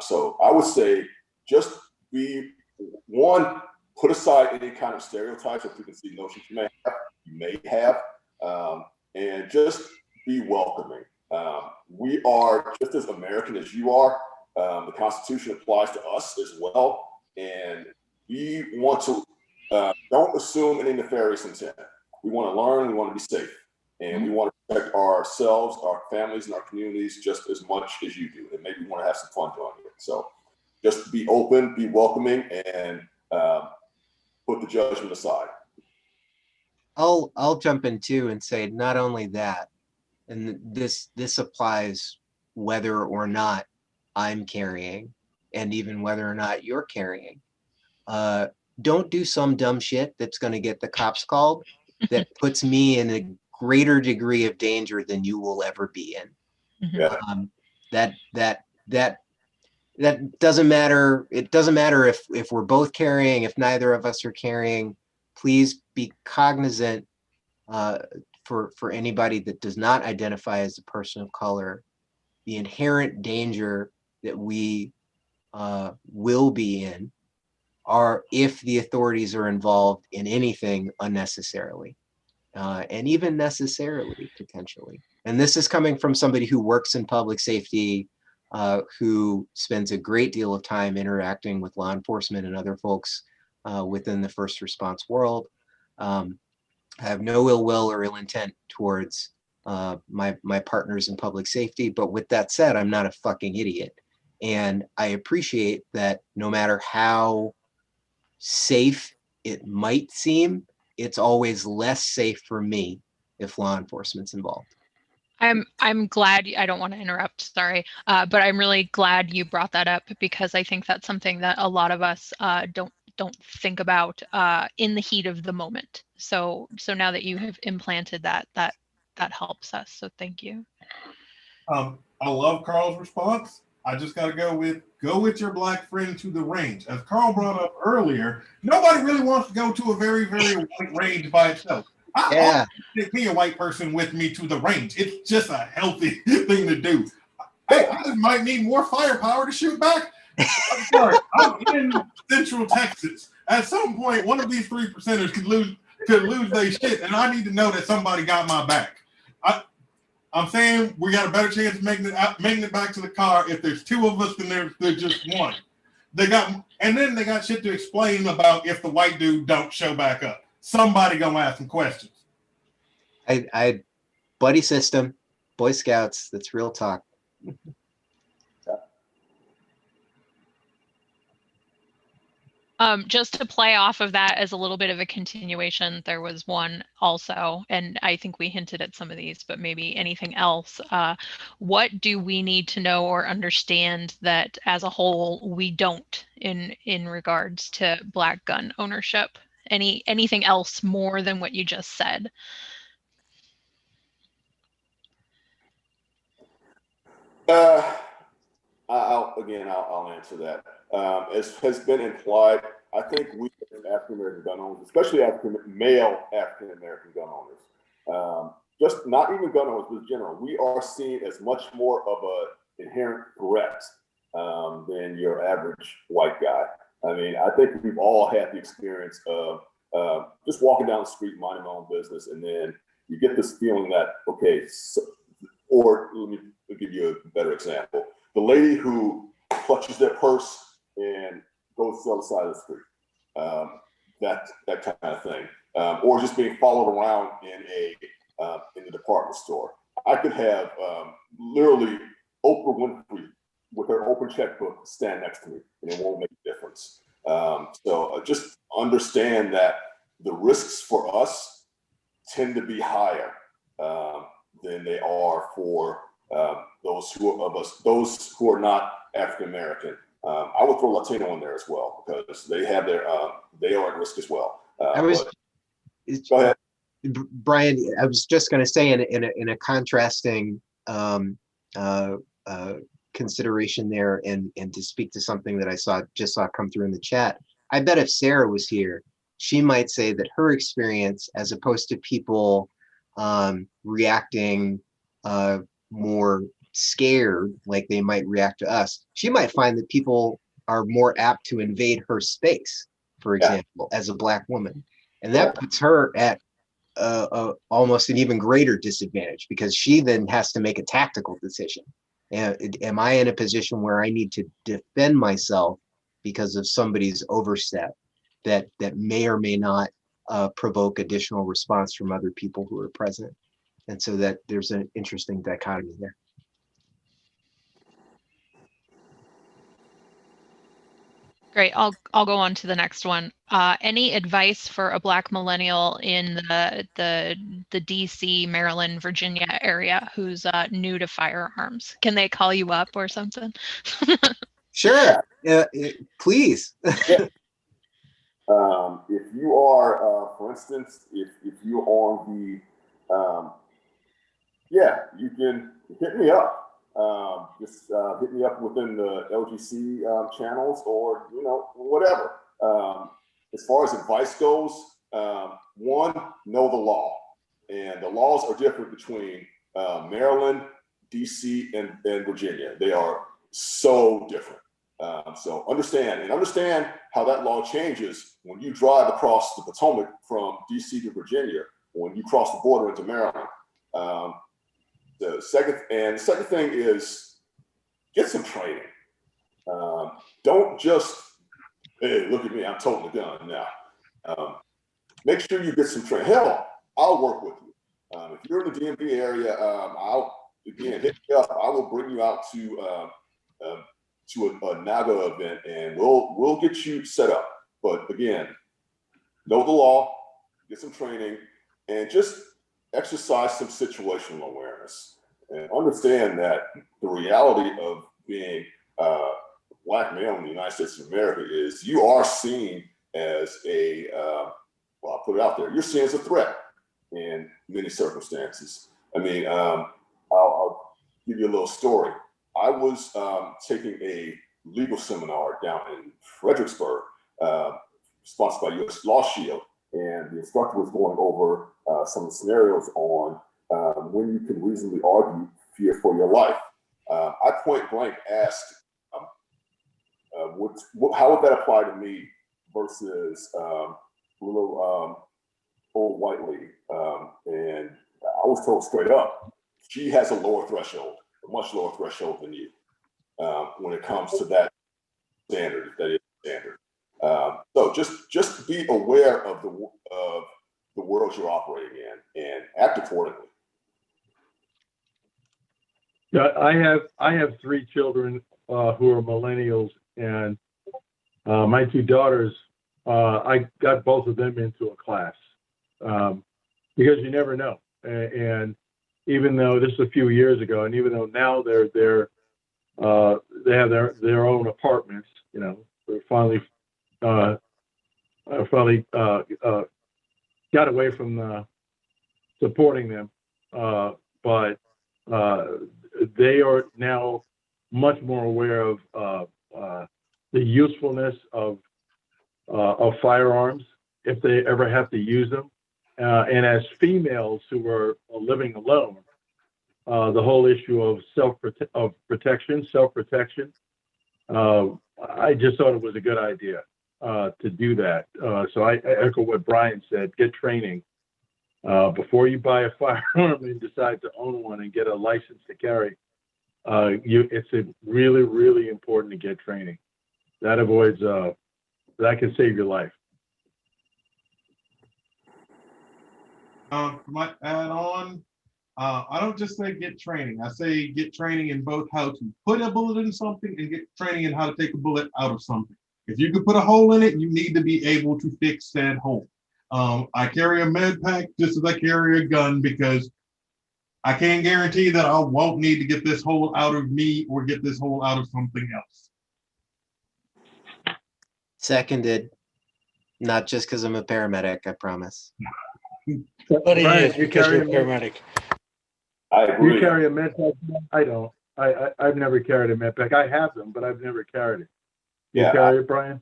So I would say just put aside any kind of stereotypes or preconceived notions you may have, and just be welcoming. We are just as American as you are. The Constitution applies to us as well, and we want to don't assume any nefarious intent. We want to learn, we want to be safe, and we want to protect ourselves, our families, and our communities just as much as you do, and maybe we want to have some fun doing it. So just be open, be welcoming, and put the judgment aside. I'll jump in too and say not only that, and this applies whether or not I'm carrying, and even whether or not you're carrying. don't do some dumb shit that's going to get the cops called that puts me in a greater degree of danger than you will ever be in. Yeah. That doesn't matter. It doesn't matter if we're both carrying, if neither of us are carrying. Please be cognizant for anybody that does not identify as a person of color, the inherent danger that we will be in are if the authorities are involved in anything unnecessarily, and even necessarily potentially. And this is coming from somebody who works in public safety, who spends a great deal of time interacting with law enforcement and other folks within the first response world. I have no ill will or ill intent towards my partners in public safety, but with that said, I'm not a fucking idiot. And I appreciate that no matter how safe it might seem, it's always less safe for me if law enforcement's involved. I'm glad. I don't want to interrupt, sorry, but I'm really glad you brought that up, because I think that's something that a lot of us don't think about in the heat of the moment. So now that you have implanted that helps us. So thank you. I love Carl's response. I just got to go with your black friend to the range. As Carl brought up earlier, nobody really wants to go to a very, very white range by itself. I take me a white person with me to the range. It's just a healthy thing to do. Hey, I just might need more firepower to shoot back. I'm sorry, I'm in Central Texas. At some point, one of these 3%ers could lose their shit, and I need to know that somebody got my back. I'm saying we got a better chance of making it back to the car if there's two of us than there's just one. They got shit to explain about if the white dude don't show back up. Somebody gonna ask some questions. I buddy system, Boy Scouts. That's real talk. Just to play off of that as a little bit of a continuation, there was one also, and I think we hinted at some of these, but maybe anything else. What do we need to know or understand that as a whole we don't in regards to Black gun ownership? Anything else more than what you just said? I'll answer that. As has been implied, I think we as African American gun owners, especially male African American gun owners, just not even gun owners, but in general, we are seen as much more of an inherent threat than your average white guy. I mean, I think we've all had the experience of just walking down the street, minding my own business, and then you get this feeling that, okay, or let me give you a better example. The lady who clutches their purse and goes to the other side of the street, that kind of thing, or just being followed around in the department store. I could have literally Oprah Winfrey with her open checkbook stand next to me, and it won't make a difference. So just understand that the risks for us tend to be higher than they are for those who are not African American. I would throw Latino in there as well, because they have they are at risk as well. Go ahead, Brian. I was just going to say in a contrasting consideration there, and to speak to something that I just saw come through in the chat. I bet if Sarah was here, she might say that her experience, as opposed to people reacting more scared like they might react to us, she might find that people are more apt to invade her space, for example, as a Black woman. And that puts her at almost an even greater disadvantage, because she then has to make a tactical decision. Am I in a position where I need to defend myself because of somebody's overstep that may or may not provoke additional response from other people who are present? And so that there's an interesting dichotomy there. Great. I'll go on to the next one. Any advice for a Black millennial in the DC, Maryland, Virginia area who's new to firearms? Can they call you up or something? Sure. Please. If you are, for instance, if you're on the, you can hit me up. Just hit me up within the LGC channels, or whatever. As far as advice goes, one, know the law, and the laws are different between Maryland, DC, and Virginia. They are so different. So understand how that law changes when you drive across the Potomac from DC to Virginia, when you cross the border into Maryland. The second thing is get some training. Don't just, hey, look at me, I'm toting the gun now. Make sure you get some training. Hell, I'll work with you. If you're in the DMV area, hit me up. I will bring you out to a NAGA event, and we'll get you set up. But again, know the law, get some training, and just exercise some situational awareness, and understand that the reality of being a Black male in the United States of America is you are seen as a, I'll put it out there, you're seen as a threat in many circumstances. I mean, I'll give you a little story. I was taking a legal seminar down in Fredericksburg, sponsored by U.S. Law Shield, and the instructor was going over some of the scenarios on when you can reasonably argue fear for your life. I point blank asked, how would that apply to me versus little old white lady? And I was told straight up, she has a lower threshold, a much lower threshold than you when it comes to that standard. That is standard. So just be aware of the world you're operating in and act accordingly. Yeah, I have 3 children who are millennials, and my 2 daughters, I got both of them into a class because you never know. And even though this is a few years ago, and even though now they have their own apartments, they're finally got away from supporting them, but they are now much more aware of the usefulness of firearms if they ever have to use them. And as females who are living alone, the whole issue of self-protection, I just thought it was a good idea to do that. So I echo what Brian said, get training. Before you buy a firearm and decide to own one and get a license to carry, it's really, really important to get training. That avoids, that can save your life. Might add on, I don't just say get training. I say get training in both how to put a bullet in something and get training in how to take a bullet out of something. If you can put a hole in it, you need to be able to fix that hole. I carry a med pack just as I carry a gun because I can't guarantee that I won't need to get this hole out of me or get this hole out of something else. Seconded. Not just because I'm a paramedic, I promise. But he Brian, is because you're a paramedic. I agree. You carry a med pack? I don't. I've never carried a med pack. I have them, but I've never carried it. You carry it, Brian?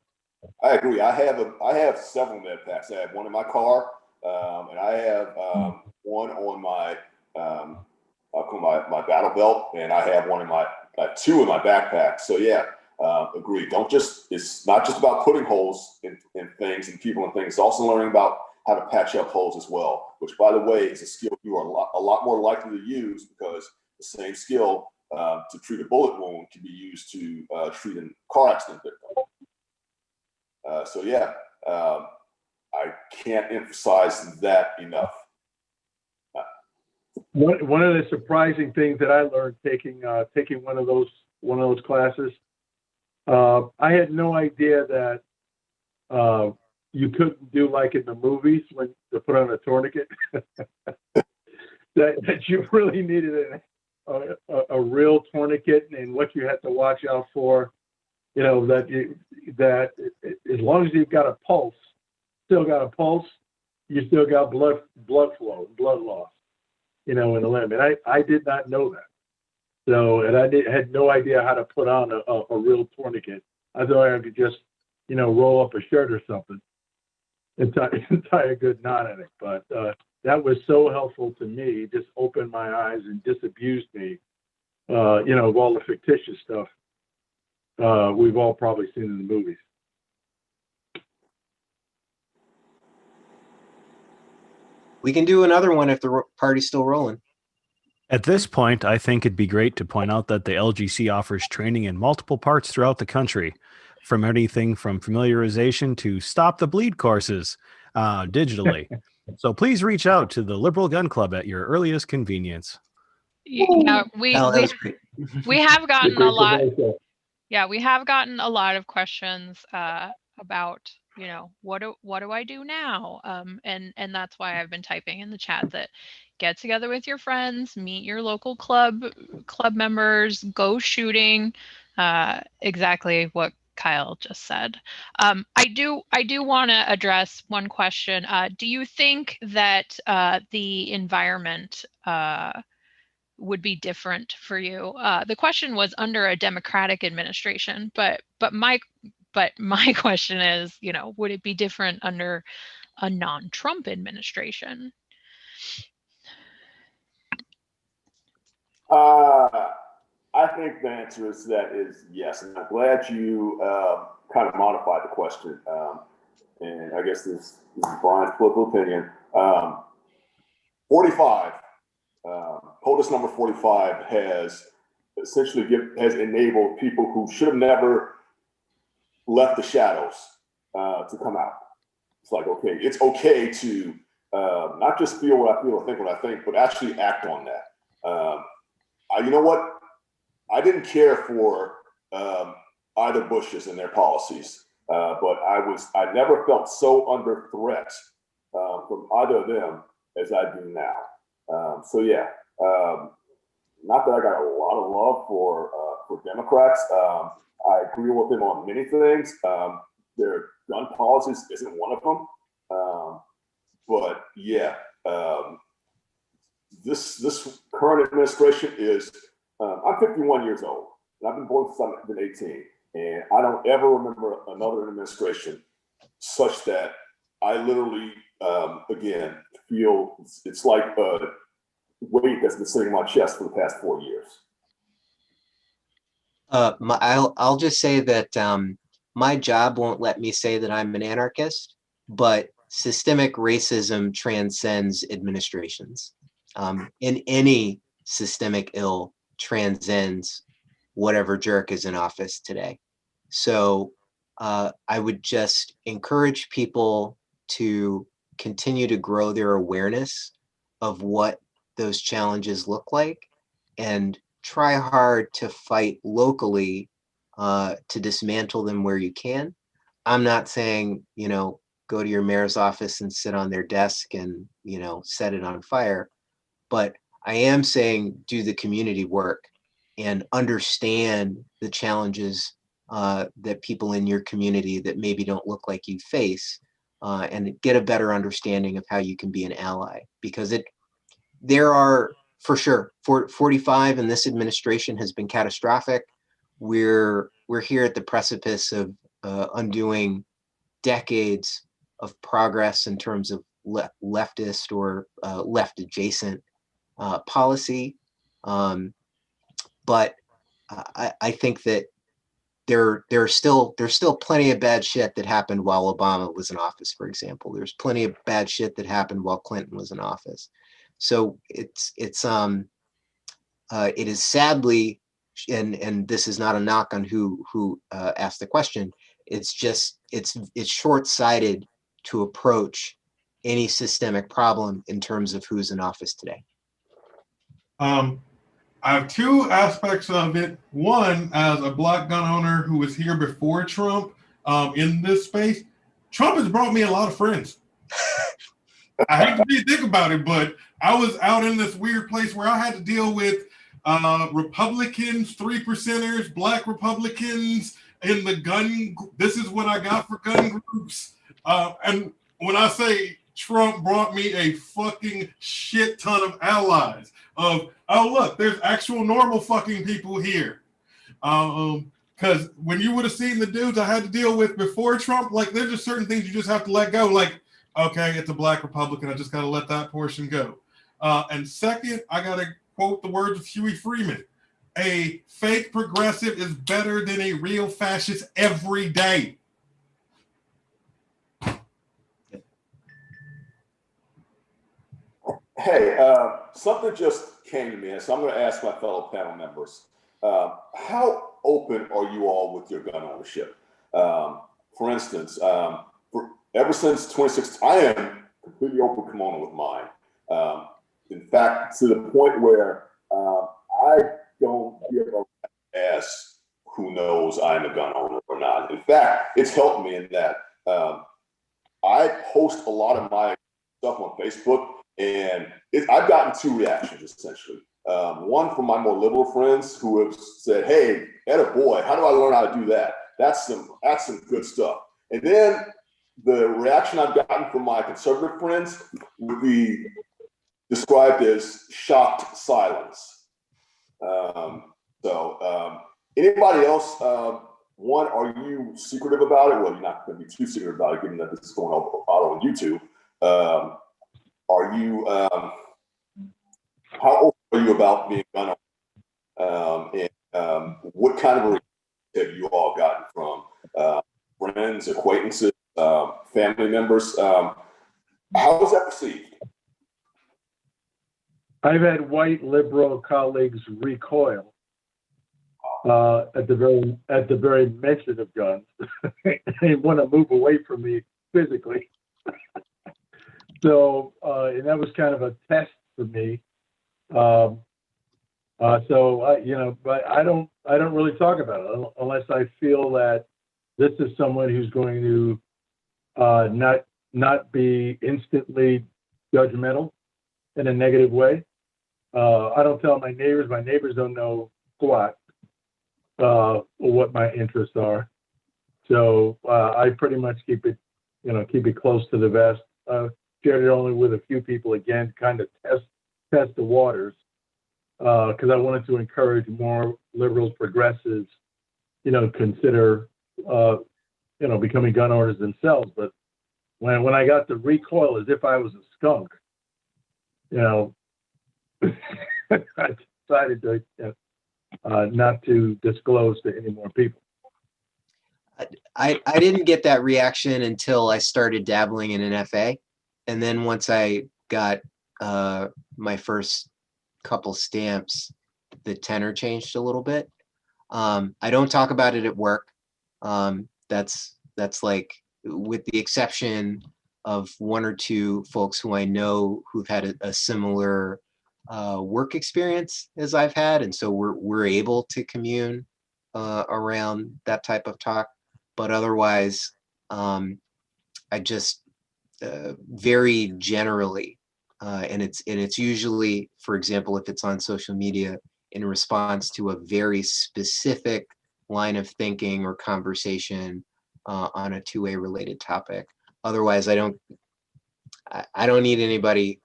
I agree. I have several med packs. I have one in my car, and I have one on my my battle belt, and I have one in my 2 in my backpack. So yeah, agree. It's not just about putting holes in things and people and things. It's also learning about how to patch up holes as well, which, by the way, is a skill you are a lot more likely to use because the same skill to treat a bullet wound can be used to treat a car accident victim. So yeah, I can't emphasize that enough. One of the surprising things that I learned taking one of those classes, I had no idea that you couldn't do like in the movies when they put on a tourniquet. that you really needed a real tourniquet, and what you had to watch out for. That as long as you've got a pulse, still got a pulse, you still got blood flow, blood loss, in the limb. And I did not know that. So, and had no idea how to put on a real tourniquet. I thought I could just, roll up a shirt or something and tie a good knot in it. But that was so helpful to me. Just opened my eyes and disabused me, of all the fictitious stuff we've all probably seen in the movies. We can do another one if the party's still rolling. At this point, I think it'd be great to point out that the LGC offers training in multiple parts throughout the country, from anything from familiarization to stop the bleed courses digitally. So please reach out to the Liberal Gun Club at your earliest convenience. Yeah, we have gotten a lot. Yeah, we have gotten a lot of questions about, what do I do now? And that's why I've been typing in the chat that get together with your friends, meet your local club members, go shooting. Exactly what Kyle just said. I do want to address one question. Do you think that the environment would be different for you? The question was under a Democratic administration, but my question is, would it be different under a non-Trump administration? I think the answer to that is yes, and I'm glad you kind of modified the question. And I guess this is Brian's political opinion. 45, POTUS number 45 has essentially has enabled people who should have never left the shadows to come out. It's like, okay, it's okay to not just feel what I feel or think what I think, but actually act on that. You know what? I didn't care for either Bushes and their policies, but I never felt so under threat from either of them as I do now. So yeah, not that I got a lot of love for Democrats. I agree with them on many things. Their gun policies isn't one of them. But yeah, this current administration is. I'm 51 years old, and I've been born since I've been 18, and I don't ever remember another administration such that I literally, again, feel it's like a weight that's been sitting on my chest for the past 4 years. I'll just say that my job won't let me say that I'm an anarchist, but systemic racism transcends administrations. In any systemic ill transcends whatever jerk is in office today. So I would just encourage people to continue to grow their awareness of what those challenges look like and try hard to fight locally to dismantle them where you can. I'm not saying, go to your mayor's office and sit on their desk and, set it on fire, but I am saying do the community work and understand the challenges that people in your community that maybe don't look like you face, and get a better understanding of how you can be an ally. Because there are, for sure, 45 in this administration has been catastrophic. We're here at the precipice of undoing decades of progress in terms of leftist or left adjacent policy, but I think that there's still plenty of bad shit that happened while Obama was in office. For example, there's plenty of bad shit that happened while Clinton was in office. So it is sadly, and this is not a knock on who asked the question. It's just it's short-sighted to approach any systemic problem in terms of who's in office today. I have two aspects of it. One, as a Black gun owner who was here before Trump in this space, Trump has brought me a lot of friends. I hate to be thick about it, but I was out in this weird place where I had to deal with Republicans, 3%ers, Black Republicans in the gun. This is what I got for gun groups. And when I say Trump brought me a fucking shit ton of allies of, oh, look, there's actual normal fucking people here. Because when you would have seen the dudes I had to deal with before Trump, like, there's just certain things you just have to let go. Like, okay, it's a black Republican. I just got to let that portion go. And second, I got to quote the words of Huey Freeman. A fake progressive is better than a real fascist every day. Hey, something just came to me, so I'm going to ask my fellow panel members. How open are you all with your gun ownership? For instance, ever since 2016, I am completely open kimono with mine. In fact, to the point where I don't give a ass who knows I'm a gun owner or not. In fact, it's helped me in that I post a lot of my stuff on Facebook, and I've gotten two reactions essentially. One from my more liberal friends who have said, "Hey, attaboy, how do I learn how to do that? That's some good stuff." And then the reaction I've gotten from my conservative friends would be described as shocked silence. Anybody else? One, are you secretive about it? Well, you're not going to be too secretive about it, given that this is going out on YouTube. Are you? How open are you about being gun owner? And what kind of have you all gotten from friends, acquaintances, family members? How is that perceived? I've had white liberal colleagues recoil at the very mention of guns. They want to move away from me physically. So, and that was kind of a test for me. But I don't really talk about it unless I feel that this is someone who's going to not be instantly judgmental in a negative way. I don't tell my neighbors. My neighbors don't know what my interests are. So I pretty much keep it close to the vest. Shared it only with a few people, again, to kind of test the waters, because I wanted to encourage more liberals, progressives, consider becoming gun owners themselves. But when I got the recoil as if I was a skunk, I decided to not to disclose to any more people. I didn't get that reaction until I started dabbling in an FA. And then once I got my first couple stamps, the tenor changed a little bit. I don't talk about it at work. That's like, with the exception of one or two folks who I know who've had a similar work experience as I've had, and so we're able to commune around that type of talk. But otherwise, I just very generally, and it's usually, for example, if it's on social media, in response to a very specific line of thinking or conversation on a two-way related topic. Otherwise, I don't need anybody,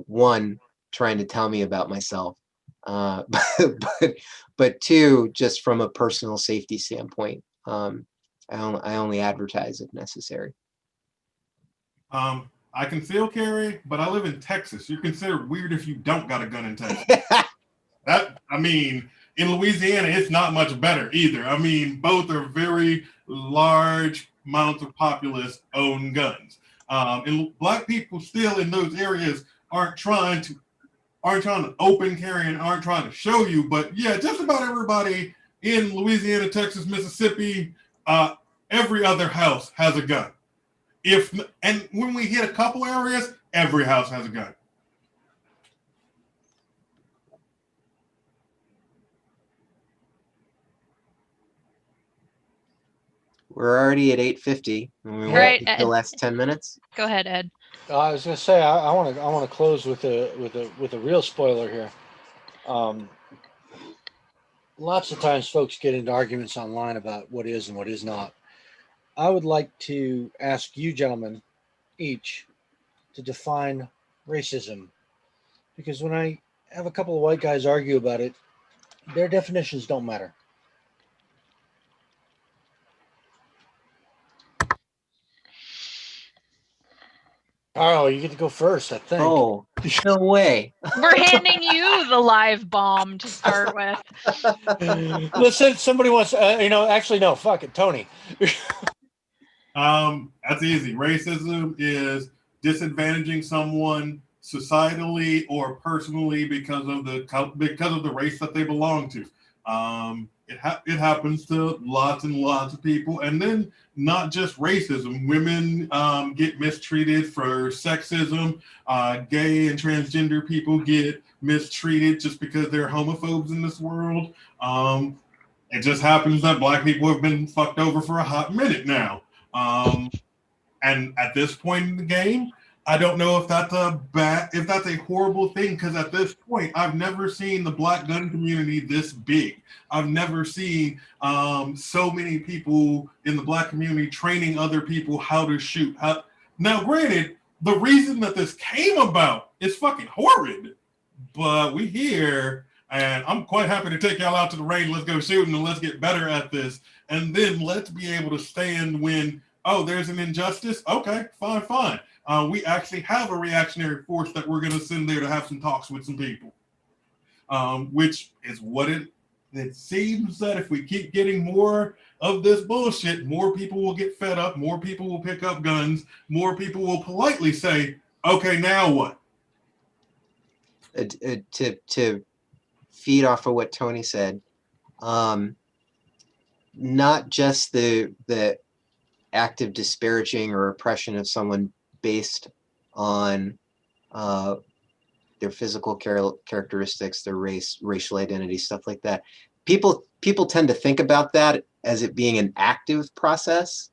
one, trying to tell me about myself, but two, just from a personal safety standpoint, I only advertise if necessary. I can still carry, but I live in Texas. You're considered weird if you don't got a gun in Texas. In Louisiana, it's not much better either. Both are very large amounts of populace own guns. And black people still in those areas aren't trying to open carry and aren't trying to show you. But yeah, just about everybody in Louisiana, Texas, Mississippi, every other house has a gun. And when we hit a couple areas, every house has a gun. We're already at 8:50. And we Right, went the last 10 minutes. Go ahead, Ed. I was going to say I want to close with a real spoiler here. Lots of times folks get into arguments online about what is and what is not. I would like to ask you gentlemen each to define racism, because when I have a couple of white guys argue about it, their definitions don't matter. Oh, you get to go first, I think. Oh, no way. We're handing you the live bomb to start with. Listen, somebody wants, actually, no, fuck it, Tony. That's easy. Racism is disadvantaging someone societally or personally because of the race that they belong to. It happens to lots and lots of people, and then not just racism. Women get mistreated for sexism. Gay and transgender people get mistreated just because they're homophobes in this world. It just happens that Black people have been fucked over for a hot minute now. And at this point in the game, I don't know if that's a horrible thing, because at this point, I've never seen the Black gun community this big. I've never seen so many people in the Black community training other people how to shoot. Now, granted, the reason that this came about is fucking horrid, but we here, and I'm quite happy to take y'all out to the range. Let's go shooting and let's get better at this. And then let's be able to stand when, oh, there's an injustice. Okay, fine. We actually have a reactionary force that we're going to send there to have some talks with some people, which is what it seems that if we keep getting more of this bullshit, more people will get fed up, more people will pick up guns, more people will politely say, okay, now what? To feed off of what Tony said, not just the active disparaging or oppression of someone based on their physical characteristics, their race, racial identity, stuff like that. People tend to think about that as it being an active process,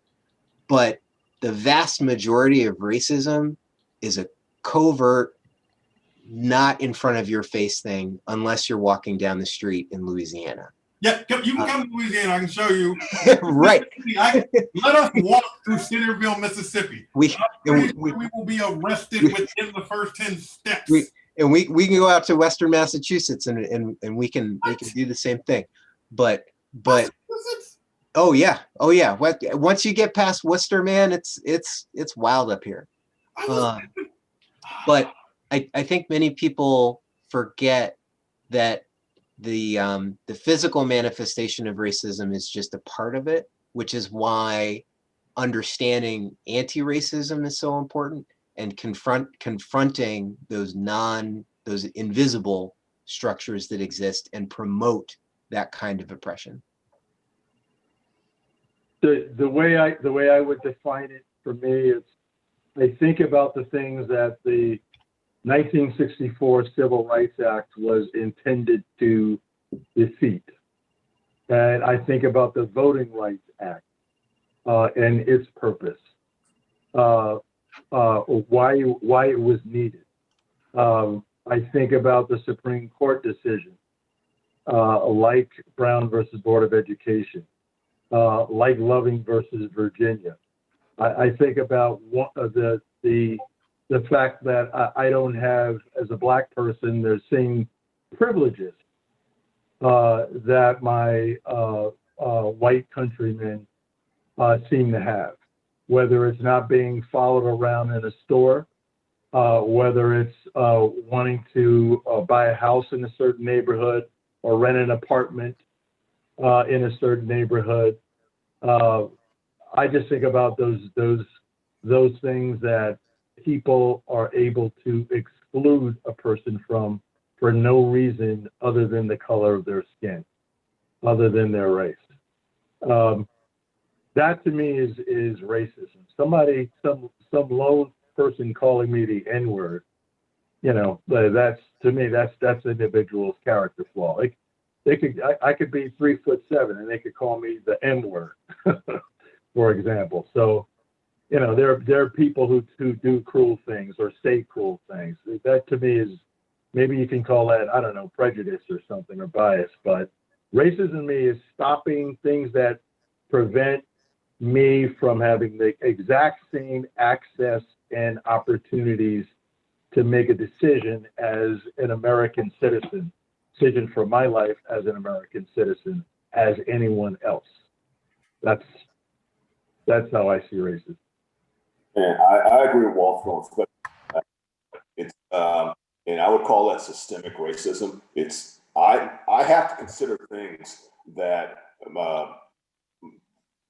but the vast majority of racism is a covert, not in front of your face thing, unless you're walking down the street in Louisiana. Yeah, you can come to Louisiana. I can show you. Right. Let us walk through Centerville, Mississippi. We will be arrested within the first 10 steps. We can go out to Western Massachusetts and we can do the same thing. But oh yeah. Once you get past Worcester, man, it's wild up here. But I think many people forget that the physical manifestation of racism is just a part of it, which is why understanding anti-racism is so important, and confronting those invisible structures that exist and promote that kind of oppression. The way I would define it for me is, I think about the things that the 1964 Civil Rights Act was intended to defeat. And I think about the Voting Rights Act and its purpose, why it was needed. I think about the Supreme Court decision, like Brown versus Board of Education, like Loving versus Virginia. I think about the fact that I don't have, as a Black person, the same privileges that my white countrymen seem to have, whether it's not being followed around in a store, whether it's wanting to buy a house in a certain neighborhood or rent an apartment in a certain neighborhood. I just think about those things that people are able to exclude a person from for no reason other than the color of their skin, other than their race. That to me is racism. Some lone person calling me the N-word, that's to me that's an individual's character flaw. Like I could be 3'7" and they could call me the M-word, for example. So, there are people who do cruel things or say cruel things. That to me is, maybe you can call that, I don't know, prejudice or something, or bias. But racism to me is stopping things that prevent me from having the exact same access and opportunities to make a decision as an American citizen, decision for my life as an American citizen, as anyone else. That's how I see racism. And I agree with Walter. It's and I would call that systemic racism. It's I have to consider things that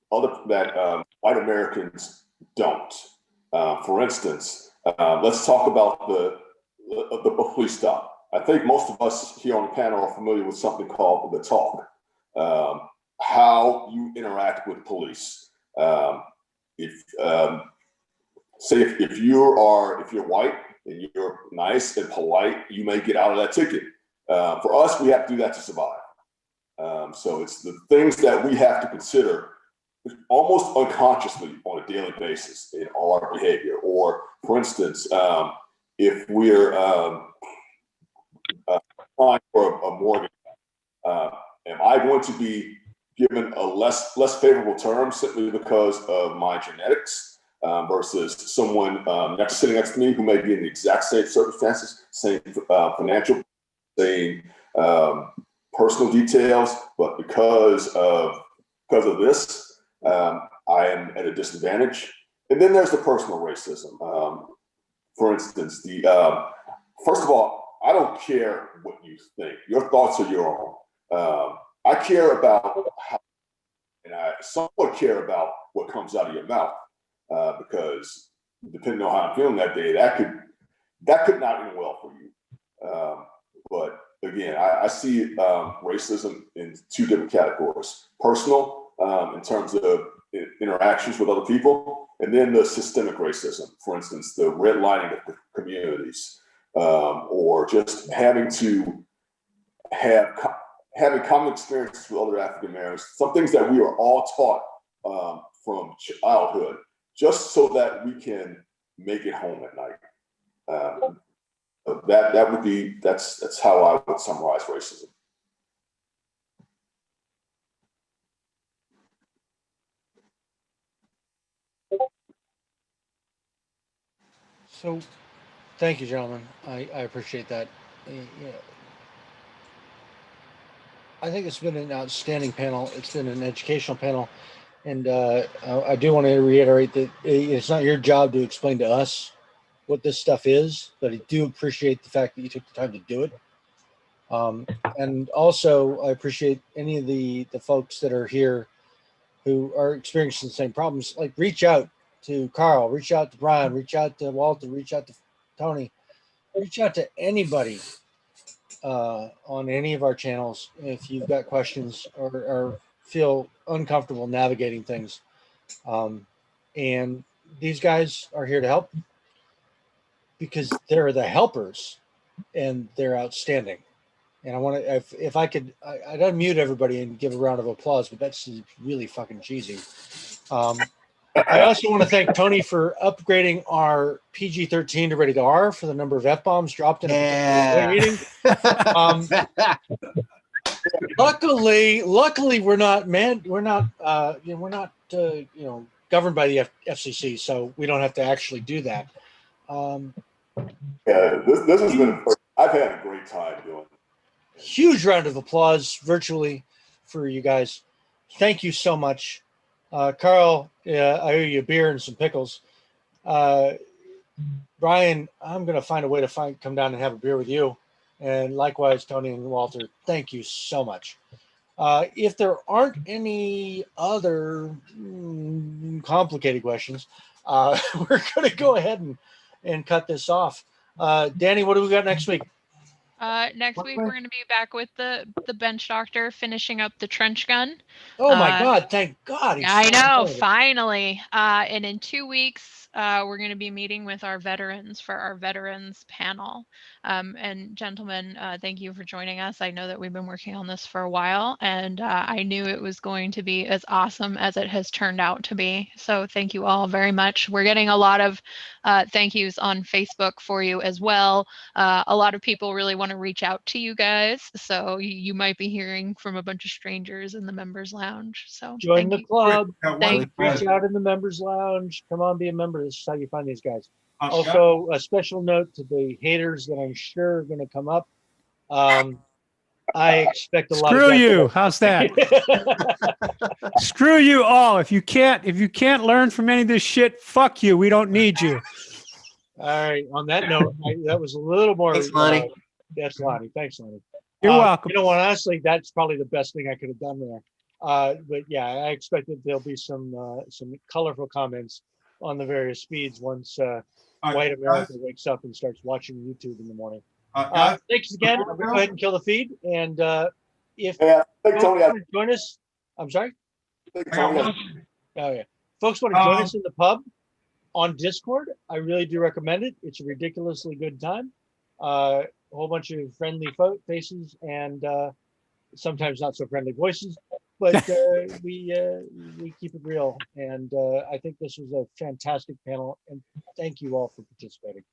white Americans don't. For instance, let's talk about the police stop. I think most of us here on the panel are familiar with something called the talk. How you interact with police. If you're white and you're nice and polite, you may get out of that ticket. For us, we have to do that to survive. So it's the things that we have to consider almost unconsciously on a daily basis in all our behavior. Or, for instance, if we're applying for a mortgage, am I going to be given a less favorable term simply because of my genetics versus someone sitting next to me who may be in the exact same circumstances, same financial, same personal details, but because of this, I am at a disadvantage. And then there's the personal racism. For instance, first of all, I don't care what you think. Your thoughts are your own. I care about and I somewhat care about what comes out of your mouth because depending on how I'm feeling that day, that could not end well for you. But again, I see racism in two different categories: personal, in terms of interactions with other people, and then the systemic racism. For instance, the redlining of communities, or just having common experiences with other African Americans, some things that we are all taught from childhood, just so that we can make it home at night. That's how I would summarize racism. So, thank you, gentlemen. I appreciate that. Yeah. I think it's been an outstanding panel. It's been an educational panel. And I do want to reiterate that it's not your job to explain to us what this stuff is, but I do appreciate the fact that you took the time to do it. And also, I appreciate any of the folks that are here who are experiencing the same problems. Like, reach out to Carl, reach out to Brian, reach out to Walter, reach out to Tony, reach out to anybody on any of our channels if you've got questions or feel uncomfortable navigating things. And these guys are here to help because they're the helpers and they're outstanding. And I want to, if I could, I'd unmute everybody and give a round of applause, but that's really fucking cheesy. I also want to thank Tony for upgrading our PG-13 to rated R for the number of F-bombs dropped in a meeting. Luckily, we're not governed by the FCC, so we don't have to actually do that. This has been. I've had a great time doing it. Huge round of applause virtually for you guys. Thank you so much. Carl, I owe you a beer and some pickles. Brian, I'm going to find a way to come down and have a beer with you. And likewise, Tony and Walter, thank you so much. If there aren't any other complicated questions, we're going to go ahead and cut this off. Danny, what do we got next week? Next week, we're going to be back with the bench doctor finishing up the trench gun. Oh my God, thank God. I know, finally. And in 2 weeks, we're going to be meeting with our veterans for our veterans panel. And gentlemen, thank you for joining us. I know that we've been working on this for a while, and I knew it was going to be as awesome as it has turned out to be. So thank you all very much. We're getting a lot of thank yous on Facebook for you as well. A lot of people really want want to reach out to you guys. So you might be hearing from a bunch of strangers in the members lounge. So Join thank the you. club. Thank Reach out in the members lounge. Come on, be a member. This is how you find these guys. Got- Also, a special note to the haters that I'm sure are going to come up. I expect a lot of Screw guts. you. How's that? Screw you all. If you can't learn from any of this shit, fuck you. We don't need you. All right. On that note, that was a little more. Thanks, Lonnie. That's Lonnie. Thanks, Lonnie. You're welcome. You know what? Honestly, that's probably the best thing I could have done there. But yeah, I expected there'll be some colorful comments on the various feeds once All right, white America guys. wakes up and starts watching YouTube in the morning. Guys, Thanks again. I'm going to go ahead and kill the feed. And if Yeah, I think folks Tony, I want to join us, I'm sorry. think I got Tony, one- Oh yeah, folks want to join us in the pub on Discord. I really do recommend it. It's a ridiculously good time. A whole bunch of friendly faces and sometimes not so friendly voices, but we keep it real. And I think this was a fantastic panel. And thank you all for participating.